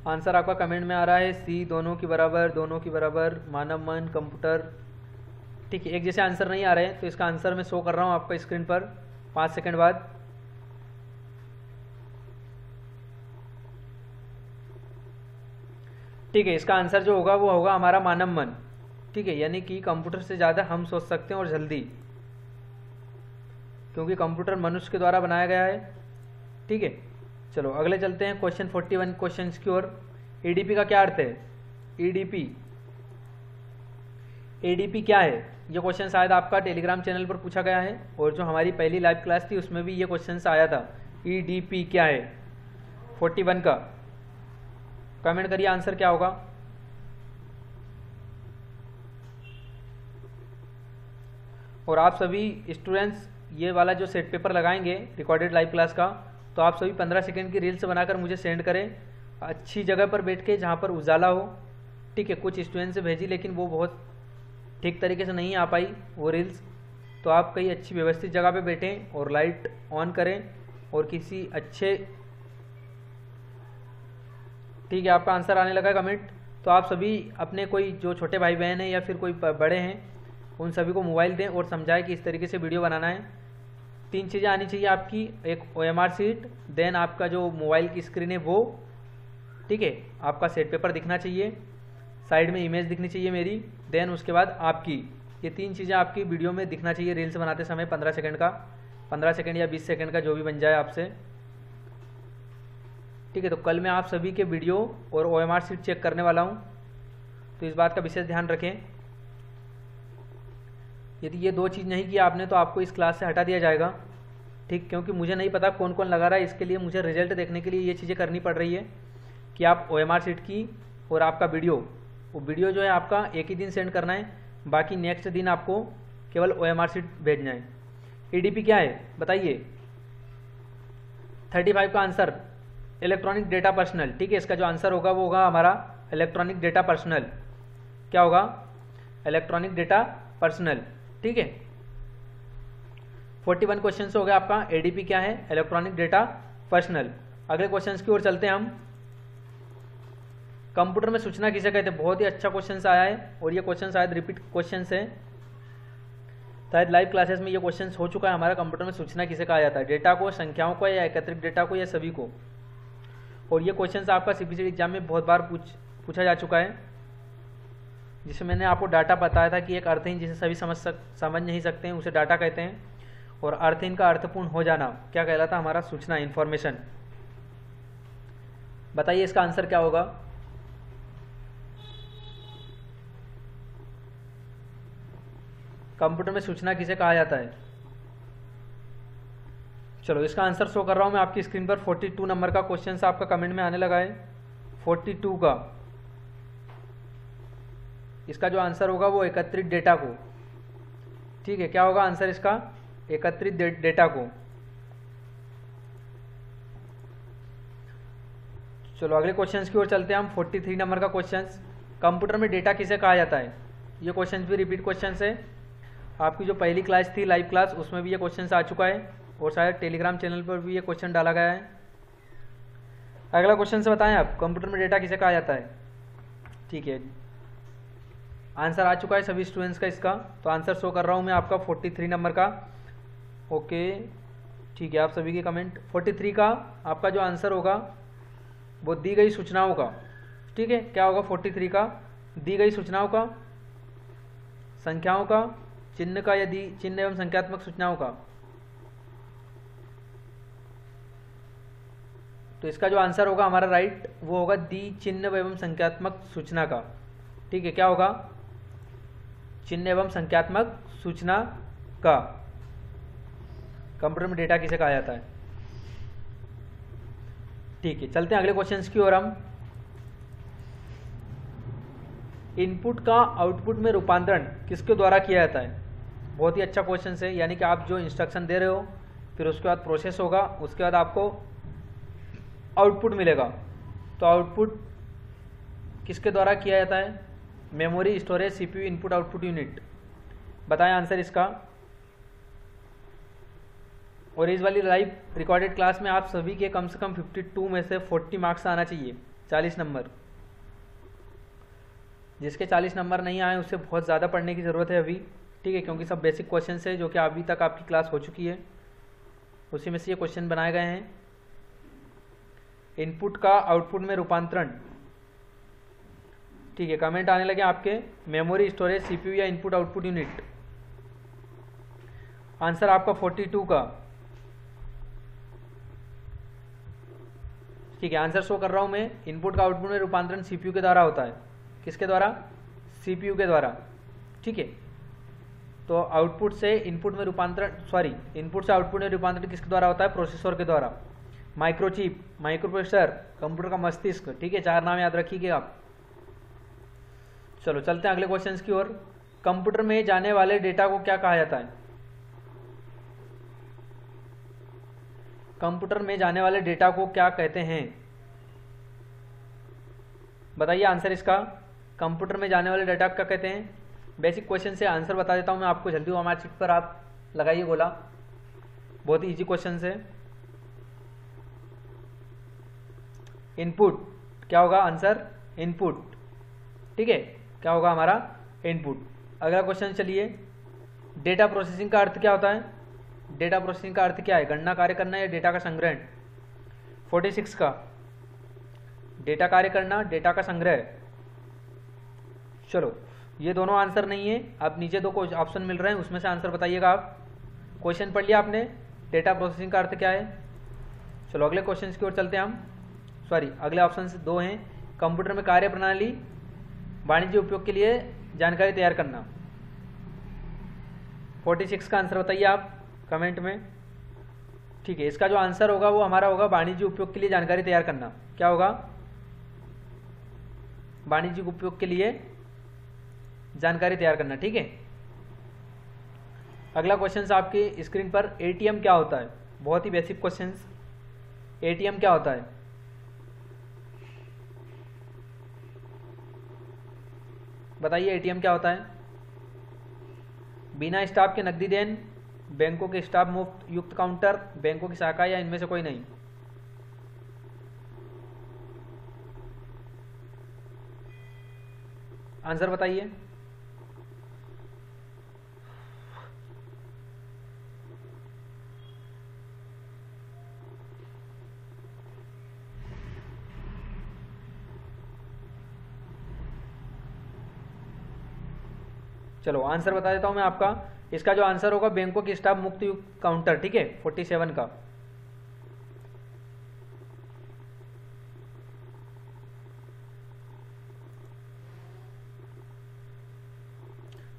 आंसर आपका कमेंट में आ रहा है, सी, दोनों की बराबर, दोनों की बराबर, मानव मन, कंप्यूटर। ठीक है, एक जैसे आंसर नहीं आ रहे हैं, तो इसका आंसर मैं शो कर रहा हूँ आपका स्क्रीन पर 5 सेकंड बाद। ठीक है, इसका आंसर जो होगा वो होगा हमारा मानव मन। ठीक है, यानी कि कंप्यूटर से ज़्यादा हम सोच सकते हैं और जल्दी, क्योंकि कंप्यूटर मनुष्य के द्वारा बनाया गया है। ठीक है, चलो अगले चलते हैं क्वेश्चन 41 क्वेश्चन की ओर। एडीपी का क्या अर्थ है? ईडीपी, एडीपी क्या है? ये क्वेश्चन शायद आपका टेलीग्राम चैनल पर पूछा गया है और जो हमारी पहली लाइव क्लास थी उसमें भी ये क्वेश्चन आया था। ईडीपी क्या है 41 का? कमेंट करिए आंसर क्या होगा। और आप सभी स्टूडेंट्स ये वाला जो सेट पेपर लगाएंगे रिकॉर्डेड लाइव क्लास का, तो आप सभी 15 सेकंड की रील्स बनाकर मुझे सेंड करें अच्छी जगह पर बैठ के जहाँ पर उजाला हो। ठीक है, कुछ स्टूडेंट से भेजी लेकिन वो बहुत ठीक तरीके से नहीं आ पाई वो रील्स, तो आप कहीं अच्छी व्यवस्थित जगह पे बैठें और लाइट ऑन करें और किसी अच्छे, ठीक है आपका आंसर आने लगा कमेंट। तो आप सभी अपने कोई जो छोटे भाई बहन हैं या फिर कोई बड़े हैं उन सभी को मोबाइल दें और समझाएं कि इस तरीके से वीडियो बनाना है। 3 चीज़ें आनी चाहिए आपकी, एक OMR शीट, देन आपका जो मोबाइल की स्क्रीन है वो, ठीक है, आपका सेट पेपर दिखना चाहिए, साइड में इमेज दिखनी चाहिए मेरी, देन उसके बाद आपकी, ये 3 चीज़ें आपकी वीडियो में दिखना चाहिए रील्स बनाते समय 15 सेकंड का, 15 सेकंड या 20 सेकंड का जो भी बन जाए आपसे। ठीक है, तो कल मैं आप सभी के वीडियो और OMR शीट चेक करने वाला हूँ, तो इस बात का विशेष ध्यान रखें। यदि ये 2 चीज़ नहीं किया आपने तो आपको इस क्लास से हटा दिया जाएगा। ठीक, क्योंकि मुझे नहीं पता कौन कौन लगा रहा है, इसके लिए मुझे रिजल्ट देखने के लिए ये चीज़ें करनी पड़ रही है कि आप OMR शीट की और आपका वो वीडियो जो है आपका एक ही दिन सेंड करना है, बाकी नेक्स्ट दिन आपको केवल OMR शीट भेजना है। EDP क्या है बताइए? 35 का आंसर इलेक्ट्रॉनिक डेटा पर्सनल। ठीक है, इसका जो आंसर होगा वो होगा हमारा इलेक्ट्रॉनिक डेटा पर्सनल। क्या होगा? Electronic data personal. ठीक है, 41 क्वेश्चन हो गया आपका। ADP क्या है? Electronic data personal. अगले क्वेश्चन की ओर चलते हैं हम। कंप्यूटर में सूचना किसे कहते हैं? बहुत ही अच्छा क्वेश्चन आया है और ये क्वेश्चन शायद रिपीट क्वेश्चन है, शायद लाइव क्लासेस में ये क्वेश्चन हो चुका है हमारा। कंप्यूटर में सूचना किसे कहा जाता है? डेटा को, संख्याओं को, या एकत्रित डेटा को, या सभी को? और ये क्वेश्चन आपका CPCD एग्जाम में बहुत बार पूछा जा चुका है, जिसमें मैंने आपको डाटा बताया था कि एक अर्थहीन जिसे सभी समझ नहीं सकते हैं उसे डाटा कहते हैं, और अर्थहीन का अर्थपूर्ण हो जाना क्या कहलाता? हमारा सूचना, इंफॉर्मेशन। बताइए इसका आंसर क्या होगा? कंप्यूटर में सूचना किसे कहा जाता है? चलो इसका आंसर शो कर रहा हूं मैं आपकी स्क्रीन पर। 42 नंबर का क्वेश्चन आपका कमेंट में आने लगा है। 42 का इसका जो आंसर होगा वो एकत्रित डेटा को। ठीक है, क्या होगा आंसर इसका? एकत्रित डेटा को। चलो अगले क्वेश्चन की ओर चलते हैं हम। 43 नंबर का क्वेश्चन, कंप्यूटर में डेटा किसे कहा जाता है? ये क्वेश्चन भी रिपीट क्वेश्चन है। आपकी जो पहली क्लास थी लाइव क्लास उसमें भी ये क्वेश्चन आ चुका है और शायद टेलीग्राम चैनल पर भी ये क्वेश्चन डाला गया है। अगला क्वेश्चन से बताएं आप, कंप्यूटर में डेटा किसे कहा जाता है? ठीक है, आंसर आ चुका है सभी स्टूडेंट्स का इसका, तो आंसर शो कर रहा हूँ मैं आपका 43 नंबर का। ओके ठीक है, आप सभी के कमेंट। 43 का आपका जो आंसर होगा वो दी गई सूचनाओं का। ठीक है, क्या होगा 43 का? दी गई सूचनाओं का, संख्याओं का, चिन्ह का, यदि चिन्ह एवं संख्यात्मक सूचनाओं का। तो इसका जो आंसर होगा हमारा राइट वो होगा दी चिन्ह एवं संख्यात्मक सूचना का। ठीक है, क्या होगा? चिन्ह एवं संख्यात्मक सूचना का। कंप्यूटर में डेटा किसे कहा जाता है? ठीक है, चलते हैं अगले क्वेश्चन की ओर हम। इनपुट का आउटपुट में रूपांतरण किसके द्वारा किया जाता है? बहुत ही अच्छा क्वेश्चन है, यानी कि आप जो इंस्ट्रक्शन दे रहे हो फिर उसके बाद प्रोसेस होगा, उसके बाद आपको आउटपुट मिलेगा। तो आउटपुट किसके द्वारा किया जाता है? Memory, storage, CPU, input output unit. बताएं आंसर इसका। और इस वाली लाइव रिकॉर्डेड क्लास में आप सभी के कम से कम 52 में से 40 मार्क्स आना चाहिए, 40 नंबर। जिसके 40 नंबर नहीं आए उससे बहुत ज़्यादा पढ़ने की ज़रूरत है अभी। ठीक है, क्योंकि सब बेसिक क्वेश्चन है जो कि अभी तक आपकी क्लास हो चुकी है, उसी में से ये क्वेश्चन बनाए गए हैं। इनपुट का आउटपुट में रूपांतरण। ठीक है, कमेंट आने लगे आपके। मेमोरी, स्टोरेज, CPU या इनपुट आउटपुट यूनिट। आंसर आपका 42 का। ठीक है, आंसर शो कर रहा हूं मैं। इनपुट का आउटपुट में रूपांतरण CPU के द्वारा होता है। किसके द्वारा? सीपीयू के द्वारा, ठीक है। तो आउटपुट से इनपुट में रूपांतरण, सॉरी, इनपुट से आउटपुट में रूपांतरण किसके द्वारा होता है? प्रोसेसर के द्वारा। माइक्रोचिप, माइक्रो प्रोसेसर, कंप्यूटर का मस्तिष्क, ठीक है, 4 नाम याद रखिएगा आप। चलो चलते हैं अगले क्वेश्चन की ओर। कंप्यूटर में जाने वाले डेटा को क्या कहा जाता है? कंप्यूटर में जाने वाले डेटा को क्या कहते हैं? बताइए आंसर इसका। कंप्यूटर में जाने वाले डेटा क्या कहते हैं? बेसिक क्वेश्चन से आंसर बता देता हूं मैं आपको, जल्दी हमारे शीट पर आप लगाइए गोला, बहुत ही इजी क्वेश्चन है। इनपुट क्या होगा? आंसर इनपुट, ठीक है, क्या होगा हमारा? इनपुट। अगला क्वेश्चन चलिए, डेटा प्रोसेसिंग का अर्थ क्या होता है? डेटा प्रोसेसिंग का अर्थ क्या है? गणना कार्य करना या डेटा का संग्रहण? 46 का डेटा कार्य करना, डेटा का संग्रह। चलो ये दोनों आंसर नहीं है, आप नीचे 2 ऑप्शन मिल रहे हैं, उसमें से आंसर बताइएगा आप। क्वेश्चन पढ़ लिया आपने, डेटा प्रोसेसिंग का अर्थ क्या है? चलो अगले क्वेश्चन की ओर चलते हैं हम। सॉरी, अगले ऑप्शन से 2 हैं। कंप्यूटर में कार्य प्रणाली, वाणिज्य उपयोग के लिए जानकारी तैयार करना। 46 का आंसर बताइए आप कमेंट में, ठीक है। इसका जो आंसर होगा वो हमारा होगा वाणिज्य उपयोग के लिए जानकारी तैयार करना। क्या होगा? वाणिज्य उपयोग के लिए जानकारी तैयार करना, ठीक है। अगला क्वेश्चन आपकी स्क्रीन पर, एटीएम क्या होता है? बहुत ही बेसिक क्वेश्चन। एटीएम क्या होता है? बताइए एटीएम क्या होता है? बिना स्टाफ के नकदी देन, बैंकों के स्टाफ मुफ्त युक्त काउंटर, बैंकों की शाखा, या इनमें से कोई नहीं? आंसर बताइए। चलो आंसर बता देता हूं मैं आपका। इसका जो आंसर होगा बैंकों की स्टाफ मुक्त युक्त काउंटर, ठीक है, 47 का।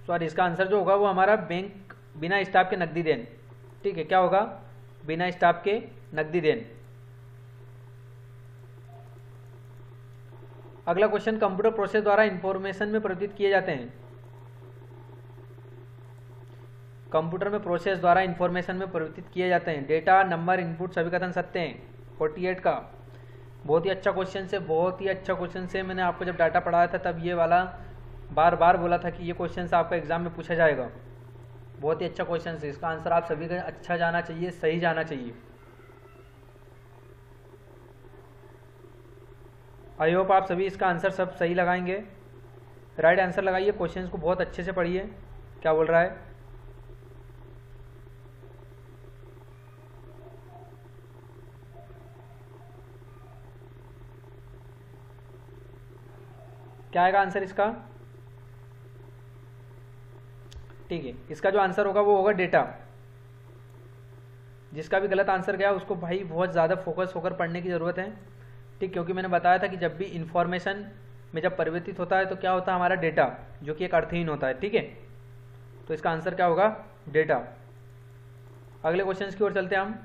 सॉरी, इसका आंसर जो होगा वो हमारा बैंक बिना स्टाफ के नकदी देन, ठीक है, क्या होगा? बिना स्टाफ के नकदी देन। अगला क्वेश्चन, कंप्यूटर प्रोसेस द्वारा इंफॉर्मेशन में परिवर्तित किए जाते हैं। कंप्यूटर में प्रोसेस द्वारा इंफॉर्मेशन में परिवर्तित किए जाते हैं। डेटा, नंबर, इनपुट सभी कथन सत्य हैं। 48 का बहुत ही अच्छा क्वेश्चन से, बहुत ही अच्छा क्वेश्चन से। मैंने आपको जब डाटा पढ़ाया था तब ये वाला बार बार बोला था कि ये क्वेश्चन आपका एग्जाम में पूछा जाएगा। बहुत ही अच्छा क्वेश्चन है, इसका आंसर आप सभी का अच्छा जाना चाहिए, सही जाना चाहिए। आई होप आप सभी इसका आंसर सब सही लगाएंगे, राइट आंसर लगाइए। क्वेश्चन को बहुत अच्छे से पढ़िए क्या बोल रहा है। क्या आएगा आंसर इसका? ठीक है, इसका जो आंसर होगा वो होगा डेटा। जिसका भी गलत आंसर गया उसको भाई बहुत ज़्यादा फोकस होकर पढ़ने की ज़रूरत है, ठीक, क्योंकि मैंने बताया था कि जब भी इंफॉर्मेशन में जब परिवर्तित होता है तो क्या होता है हमारा डेटा, जो कि एक अर्थहीन होता है, ठीक है। तो इसका आंसर क्या होगा? डेटा। अगले क्वेश्चन की ओर चलते हैं हम।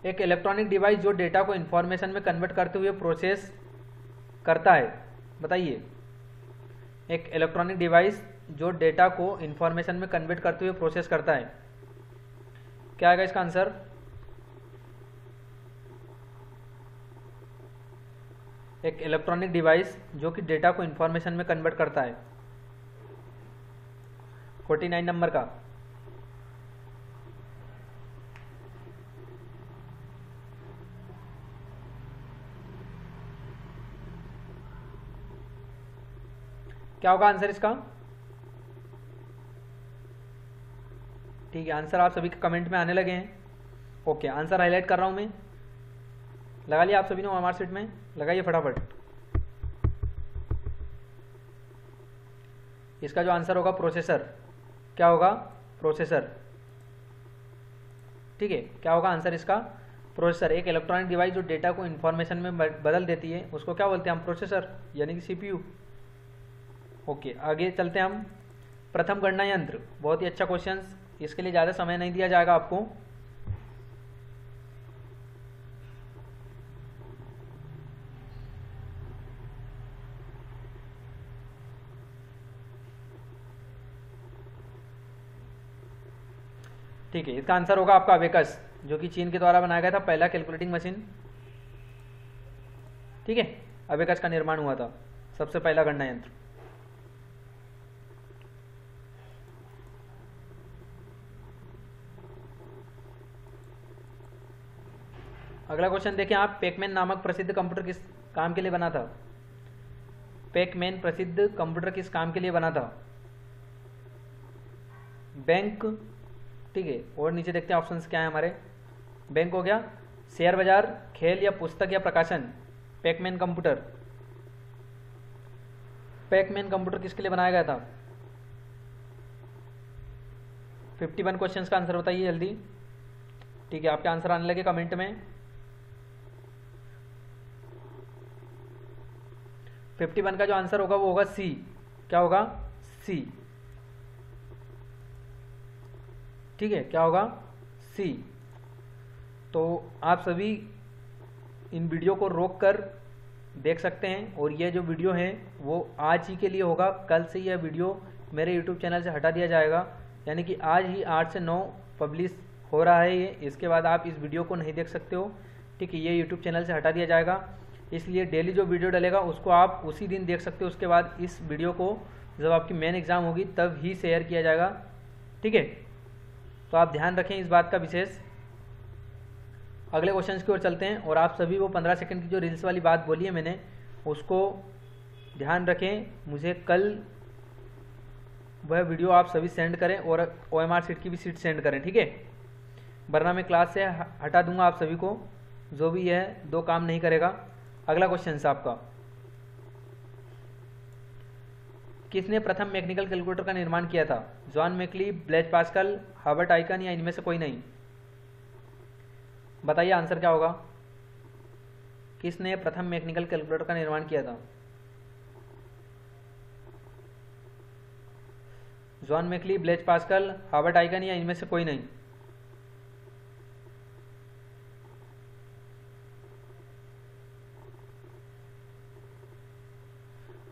एक इलेक्ट्रॉनिक डिवाइस जो डेटा को इंफॉर्मेशन में कन्वर्ट करते हुए प्रोसेस करता है, बताइए। एक इलेक्ट्रॉनिक डिवाइस जो डेटा को इंफॉर्मेशन में कन्वर्ट करते हुए प्रोसेस करता है, क्या आएगा इसका आंसर? एक इलेक्ट्रॉनिक डिवाइस जो कि डेटा को इंफॉर्मेशन में कन्वर्ट करता है, 49 नंबर का। क्या होगा आंसर इसका? ठीक है, आंसर आप सभी के कमेंट में आने लगे हैं। ओके, आंसर हाईलाइट कर रहा हूं मैं। लगा लिया आप सभी ने हमारे सीट में? लगाइए फटाफट। इसका जो आंसर होगा प्रोसेसर, क्या होगा? प्रोसेसर, ठीक है। क्या होगा आंसर इसका? प्रोसेसर एक इलेक्ट्रॉनिक डिवाइस जो डेटा को इन्फॉर्मेशन में बदल देती है उसको क्या बोलते हैं हम? प्रोसेसर यानी कि सीपीयू। ओके, आगे चलते हैं हम। प्रथम गणना यंत्र, बहुत ही अच्छा क्वेश्चन, इसके लिए ज़्यादा समय नहीं दिया जाएगा आपको। ठीक है, इसका आंसर होगा आपका अबेकस, जो कि चीन के द्वारा बनाया गया था पहला कैलकुलेटिंग मशीन। ठीक है, अबेकस का निर्माण हुआ था, सबसे पहला गणना यंत्र। अगला क्वेश्चन देखें आप, पेकमैन नामक प्रसिद्ध कंप्यूटर किस काम के लिए बना था? पेकमैन प्रसिद्ध कंप्यूटर किस काम के लिए बना था? बैंक, ठीक है, और नीचे देखते हैं ऑप्शंस क्या है हमारे। बैंक हो गया, शेयर बाजार, खेल या पुस्तक या प्रकाशन। पेकमैन कंप्यूटर, पेकमैन कंप्यूटर किसके लिए बनाया गया था? 51 क्वेश्चंस का आंसर बताइए जल्दी। ठीक है, आपके आंसर आने लगे कमेंट में। 51 का जो आंसर होगा वो होगा सी। क्या होगा? सी। ठीक है, क्या होगा? सी। तो आप सभी इन वीडियो को रोक कर देख सकते हैं, और ये जो वीडियो है वो आज ही के लिए होगा। कल से यह वीडियो मेरे यूट्यूब चैनल से हटा दिया जाएगा, यानी कि आज ही 8 से 9 पब्लिश हो रहा है ये। इसके बाद आप इस वीडियो को नहीं देख सकते हो। ठीक है, ये यूट्यूब चैनल से हटा दिया जाएगा, इसलिए डेली जो वीडियो डलेगा उसको आप उसी दिन देख सकते हो। उसके बाद इस वीडियो को जब आपकी मेन एग्ज़ाम होगी तब ही शेयर किया जाएगा। ठीक है, तो आप ध्यान रखें इस बात का विशेष। अगले क्वेश्चन की ओर चलते हैं, और आप सभी वो 15 सेकंड की जो रील्स वाली बात बोली है मैंने, उसको ध्यान रखें। मुझे कल वह वीडियो आप सभी सेंड करें, और OMR सीट की भी सीट सेंड करें। ठीक है, वरना मैं क्लास से हटा दूंगा आप सभी को, जो भी यह 2 काम नहीं करेगा। अगला क्वेश्चन है आपका, किसने प्रथम मैकेनिकल कैलकुलेटर का निर्माण किया था? John Mauchly, Blaise Pascal, Herbert Aiken, या इनमें से कोई नहीं? बताइए आंसर क्या होगा। किसने प्रथम मैकेनिकल कैलकुलेटर का निर्माण किया था? John Mauchly, Blaise Pascal, Herbert Aiken, या इनमें से कोई नहीं?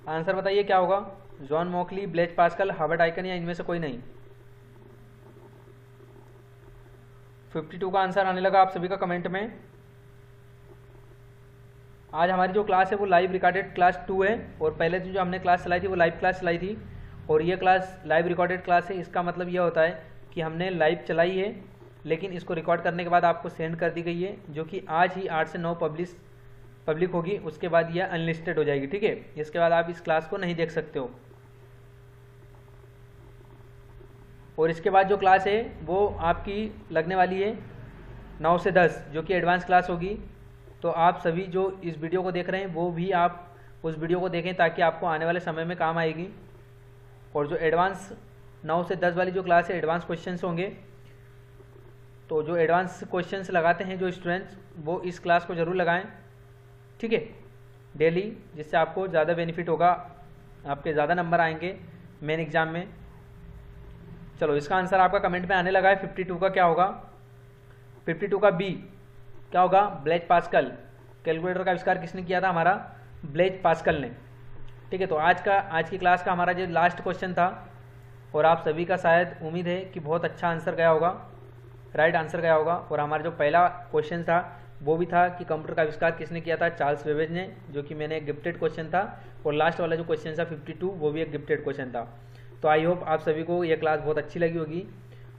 आंसर बताइए क्या होगा। John Mauchly, Blaise Pascal, Herbert Aiken, या इनमें से कोई नहीं? 52 का आंसर आने लगा आप सभी का कमेंट में। आज हमारी जो क्लास है वो लाइव रिकॉर्डेड क्लास 2 है, और पहले जो हमने क्लास चलाई थी वो लाइव क्लास चलाई थी, और ये क्लास लाइव रिकॉर्डेड क्लास है। इसका मतलब ये होता है कि हमने लाइव चलाई है, लेकिन इसको रिकॉर्ड करने के बाद आपको सेंड कर दी गई है, जो कि आज ही 8 से 9 पब्लिक होगी। उसके बाद यह अनलिस्टेड हो जाएगी। ठीक है, इसके बाद आप इस क्लास को नहीं देख सकते हो। और इसके बाद जो क्लास है वो आपकी लगने वाली है 9 से 10, जो कि एडवांस क्लास होगी। तो आप सभी जो इस वीडियो को देख रहे हैं वो भी आप उस वीडियो को देखें, ताकि आपको आने वाले समय में काम आएगी। और जो एडवांस 9 से 10 वाली जो क्लास है, एडवांस क्वेश्चंस होंगे। तो जो एडवांस क्वेश्चंस लगाते हैं जो स्टूडेंट्स, वो इस क्लास को ज़रूर लगाएं। ठीक है, डेली, जिससे आपको ज़्यादा बेनिफिट होगा, आपके ज़्यादा नंबर आएंगे मेन एग्ज़ाम में। चलो, इसका आंसर आपका कमेंट में आने लगा है। 52 का क्या होगा? 52 का बी क्या होगा? Blaise Pascal. कैलकुलेटर का आविष्कार किसने किया था? हमारा ब्लेज पास्कल ने। ठीक है, तो आज की क्लास का हमारा जो लास्ट क्वेश्चन था, और आप सभी का शायद उम्मीद है कि बहुत अच्छा आंसर गया होगा, राइट आंसर गया होगा। और हमारा जो पहला क्वेश्चन था वो भी था कि कंप्यूटर का आविष्कार किसने किया था? चार्ल्स बेबेज ने, जो कि मैंने एक गिफ्टेड क्वेश्चन था। और लास्ट वाला जो क्वेश्चन था 52, वो भी एक गिफ्टेड क्वेश्चन था। तो आई होप आप सभी को ये क्लास बहुत अच्छी लगी होगी।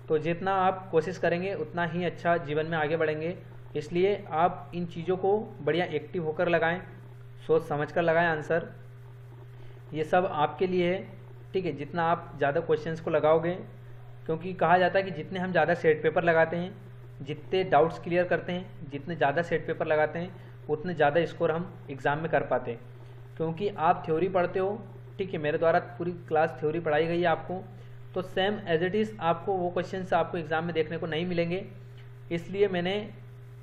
तो जितना आप कोशिश करेंगे उतना ही अच्छा जीवन में आगे बढ़ेंगे, इसलिए आप इन चीज़ों को बढ़िया एक्टिव होकर लगाएं, सोच समझ कर लगाएं आंसर। ये सब आपके लिए है। ठीक है, जितना आप ज़्यादा क्वेश्चंस को लगाओगे, क्योंकि कहा जाता है कि जितने हम ज़्यादा सेट पेपर लगाते हैं, जितने डाउट्स क्लियर करते हैं, जितने ज़्यादा सेट पेपर लगाते हैं, उतने ज़्यादा स्कोर हम एग्ज़ाम में कर पाते हैं। क्योंकि आप थ्योरी पढ़ते हो, ठीक है, मेरे द्वारा पूरी क्लास थ्योरी पढ़ाई गई है आपको, तो सेम एज इट इज़ आपको वो क्वेश्चंस आपको एग्ज़ाम में देखने को नहीं मिलेंगे। इसलिए मैंने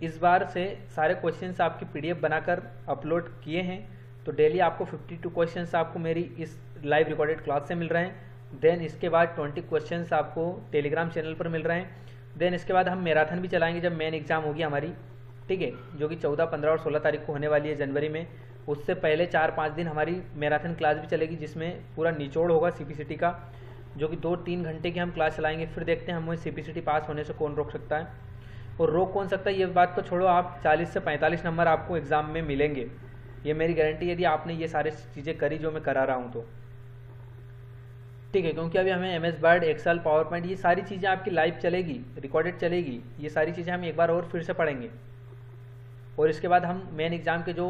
इस बार से सारे क्वेश्चंस आपकी PDF बनाकर अपलोड किए हैं। तो डेली आपको 52 क्वेश्चंस आपको मेरी इस लाइव रिकॉर्डेड क्लास से मिल रहे हैं। देन इसके बाद 20 क्वेश्चंस आपको टेलीग्राम चैनल पर मिल रहे हैं। देन इसके बाद हम मैराथन भी चलाएंगे जब मेन एग्ज़ाम होगी हमारी, ठीक है, जो कि 14, 15 और 16 तारीख को होने वाली है जनवरी में। उससे पहले 4-5 दिन हमारी मैराथन क्लास भी चलेगी, जिसमें पूरा निचोड़ होगा CPCT का, जो कि 2-3 घंटे की हम क्लास चलाएंगे। फिर देखते हैं हमें CPCT पास होने से कौन रोक सकता है, और रोक कौन सकता है ये बात तो छोड़ो, आप 40 से 45 नंबर आपको एग्ज़ाम में मिलेंगे, ये मेरी गारंटी, यदि आपने ये सारी चीज़ें करी जो मैं करा रहा हूँ तो, ठीक है। क्योंकि अभी हमें MS Word, Excel, PowerPoint, ये सारी चीज़ें आपकी लाइव चलेगी, रिकॉर्डेड चलेगी, ये सारी चीज़ें हम एक बार और फिर से पढ़ेंगे। और इसके बाद हम मेन एग्ज़ाम के जो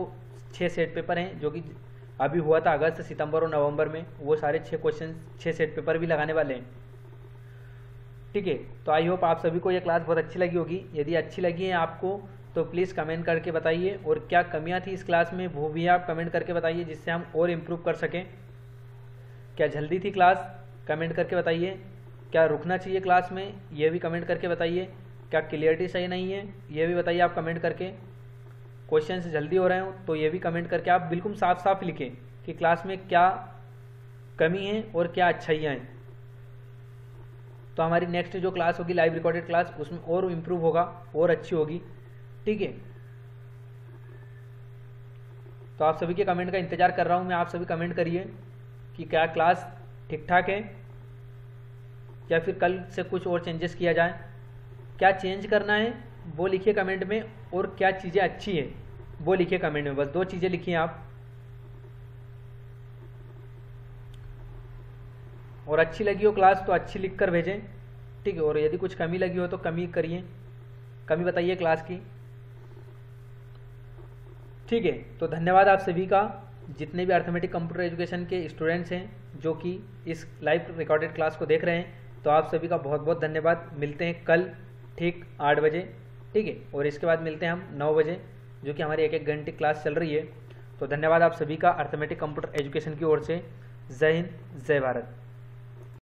6 सेट पेपर हैं, जो कि अभी हुआ था अगस्त, सितंबर और नवंबर में, वो सारे 6 क्वेश्चन 6 सेट पेपर भी लगाने वाले हैं, ठीक है। तो आई होप आप सभी को ये क्लास बहुत अच्छी लगी होगी। यदि अच्छी लगी है आपको तो प्लीज़ कमेंट करके बताइए, और क्या कमियां थी इस क्लास में वो भी आप कमेंट करके बताइए, जिससे हम और इम्प्रूव कर सकें। क्या जल्दी थी क्लास, कमेंट करके बताइए। क्या रुकना चाहिए क्लास में, ये भी कमेंट करके बताइए। क्या क्लियरिटी सही नहीं है, ये भी बताइए आप कमेंट करके। क्वेश्चन से जल्दी हो रहे हो तो ये भी कमेंट करके आप बिल्कुल साफ साफ लिखें कि क्लास में क्या कमी है और क्या अच्छाइयाँ हैं। तो हमारी नेक्स्ट जो क्लास होगी लाइव रिकॉर्डेड क्लास, उसमें और इम्प्रूव होगा और अच्छी होगी, ठीक है। तो आप सभी के कमेंट का इंतजार कर रहा हूँ मैं, आप सभी कमेंट करिए कि क्या क्लास ठीक ठाक है या फिर कल से कुछ और चेंजेस किया जाए। क्या चेंज करना है वो लिखिए कमेंट में, और क्या चीज़ें अच्छी है वो लिखिए कमेंट में, बस 2 चीज़ें लिखिए आप। और अच्छी लगी हो क्लास तो अच्छी लिख कर भेजें, ठीक है। और यदि कुछ कमी लगी हो तो कमी करिए, कमी बताइए क्लास की, ठीक है। तो धन्यवाद आप सभी का, जितने भी अर्थमेटिक कंप्यूटर एजुकेशन के स्टूडेंट्स हैं जो कि इस लाइव रिकॉर्डेड क्लास को देख रहे हैं, तो आप सभी का बहुत बहुत धन्यवाद। मिलते हैं कल ठीक 8 बजे, ठीक है। और इसके बाद मिलते हैं हम 9 बजे, जो कि हमारी 1-1 घंटे क्लास चल रही है। तो धन्यवाद आप सभी का अर्थमेटिक कंप्यूटर एजुकेशन की ओर से। जय हिंद, जय भारत।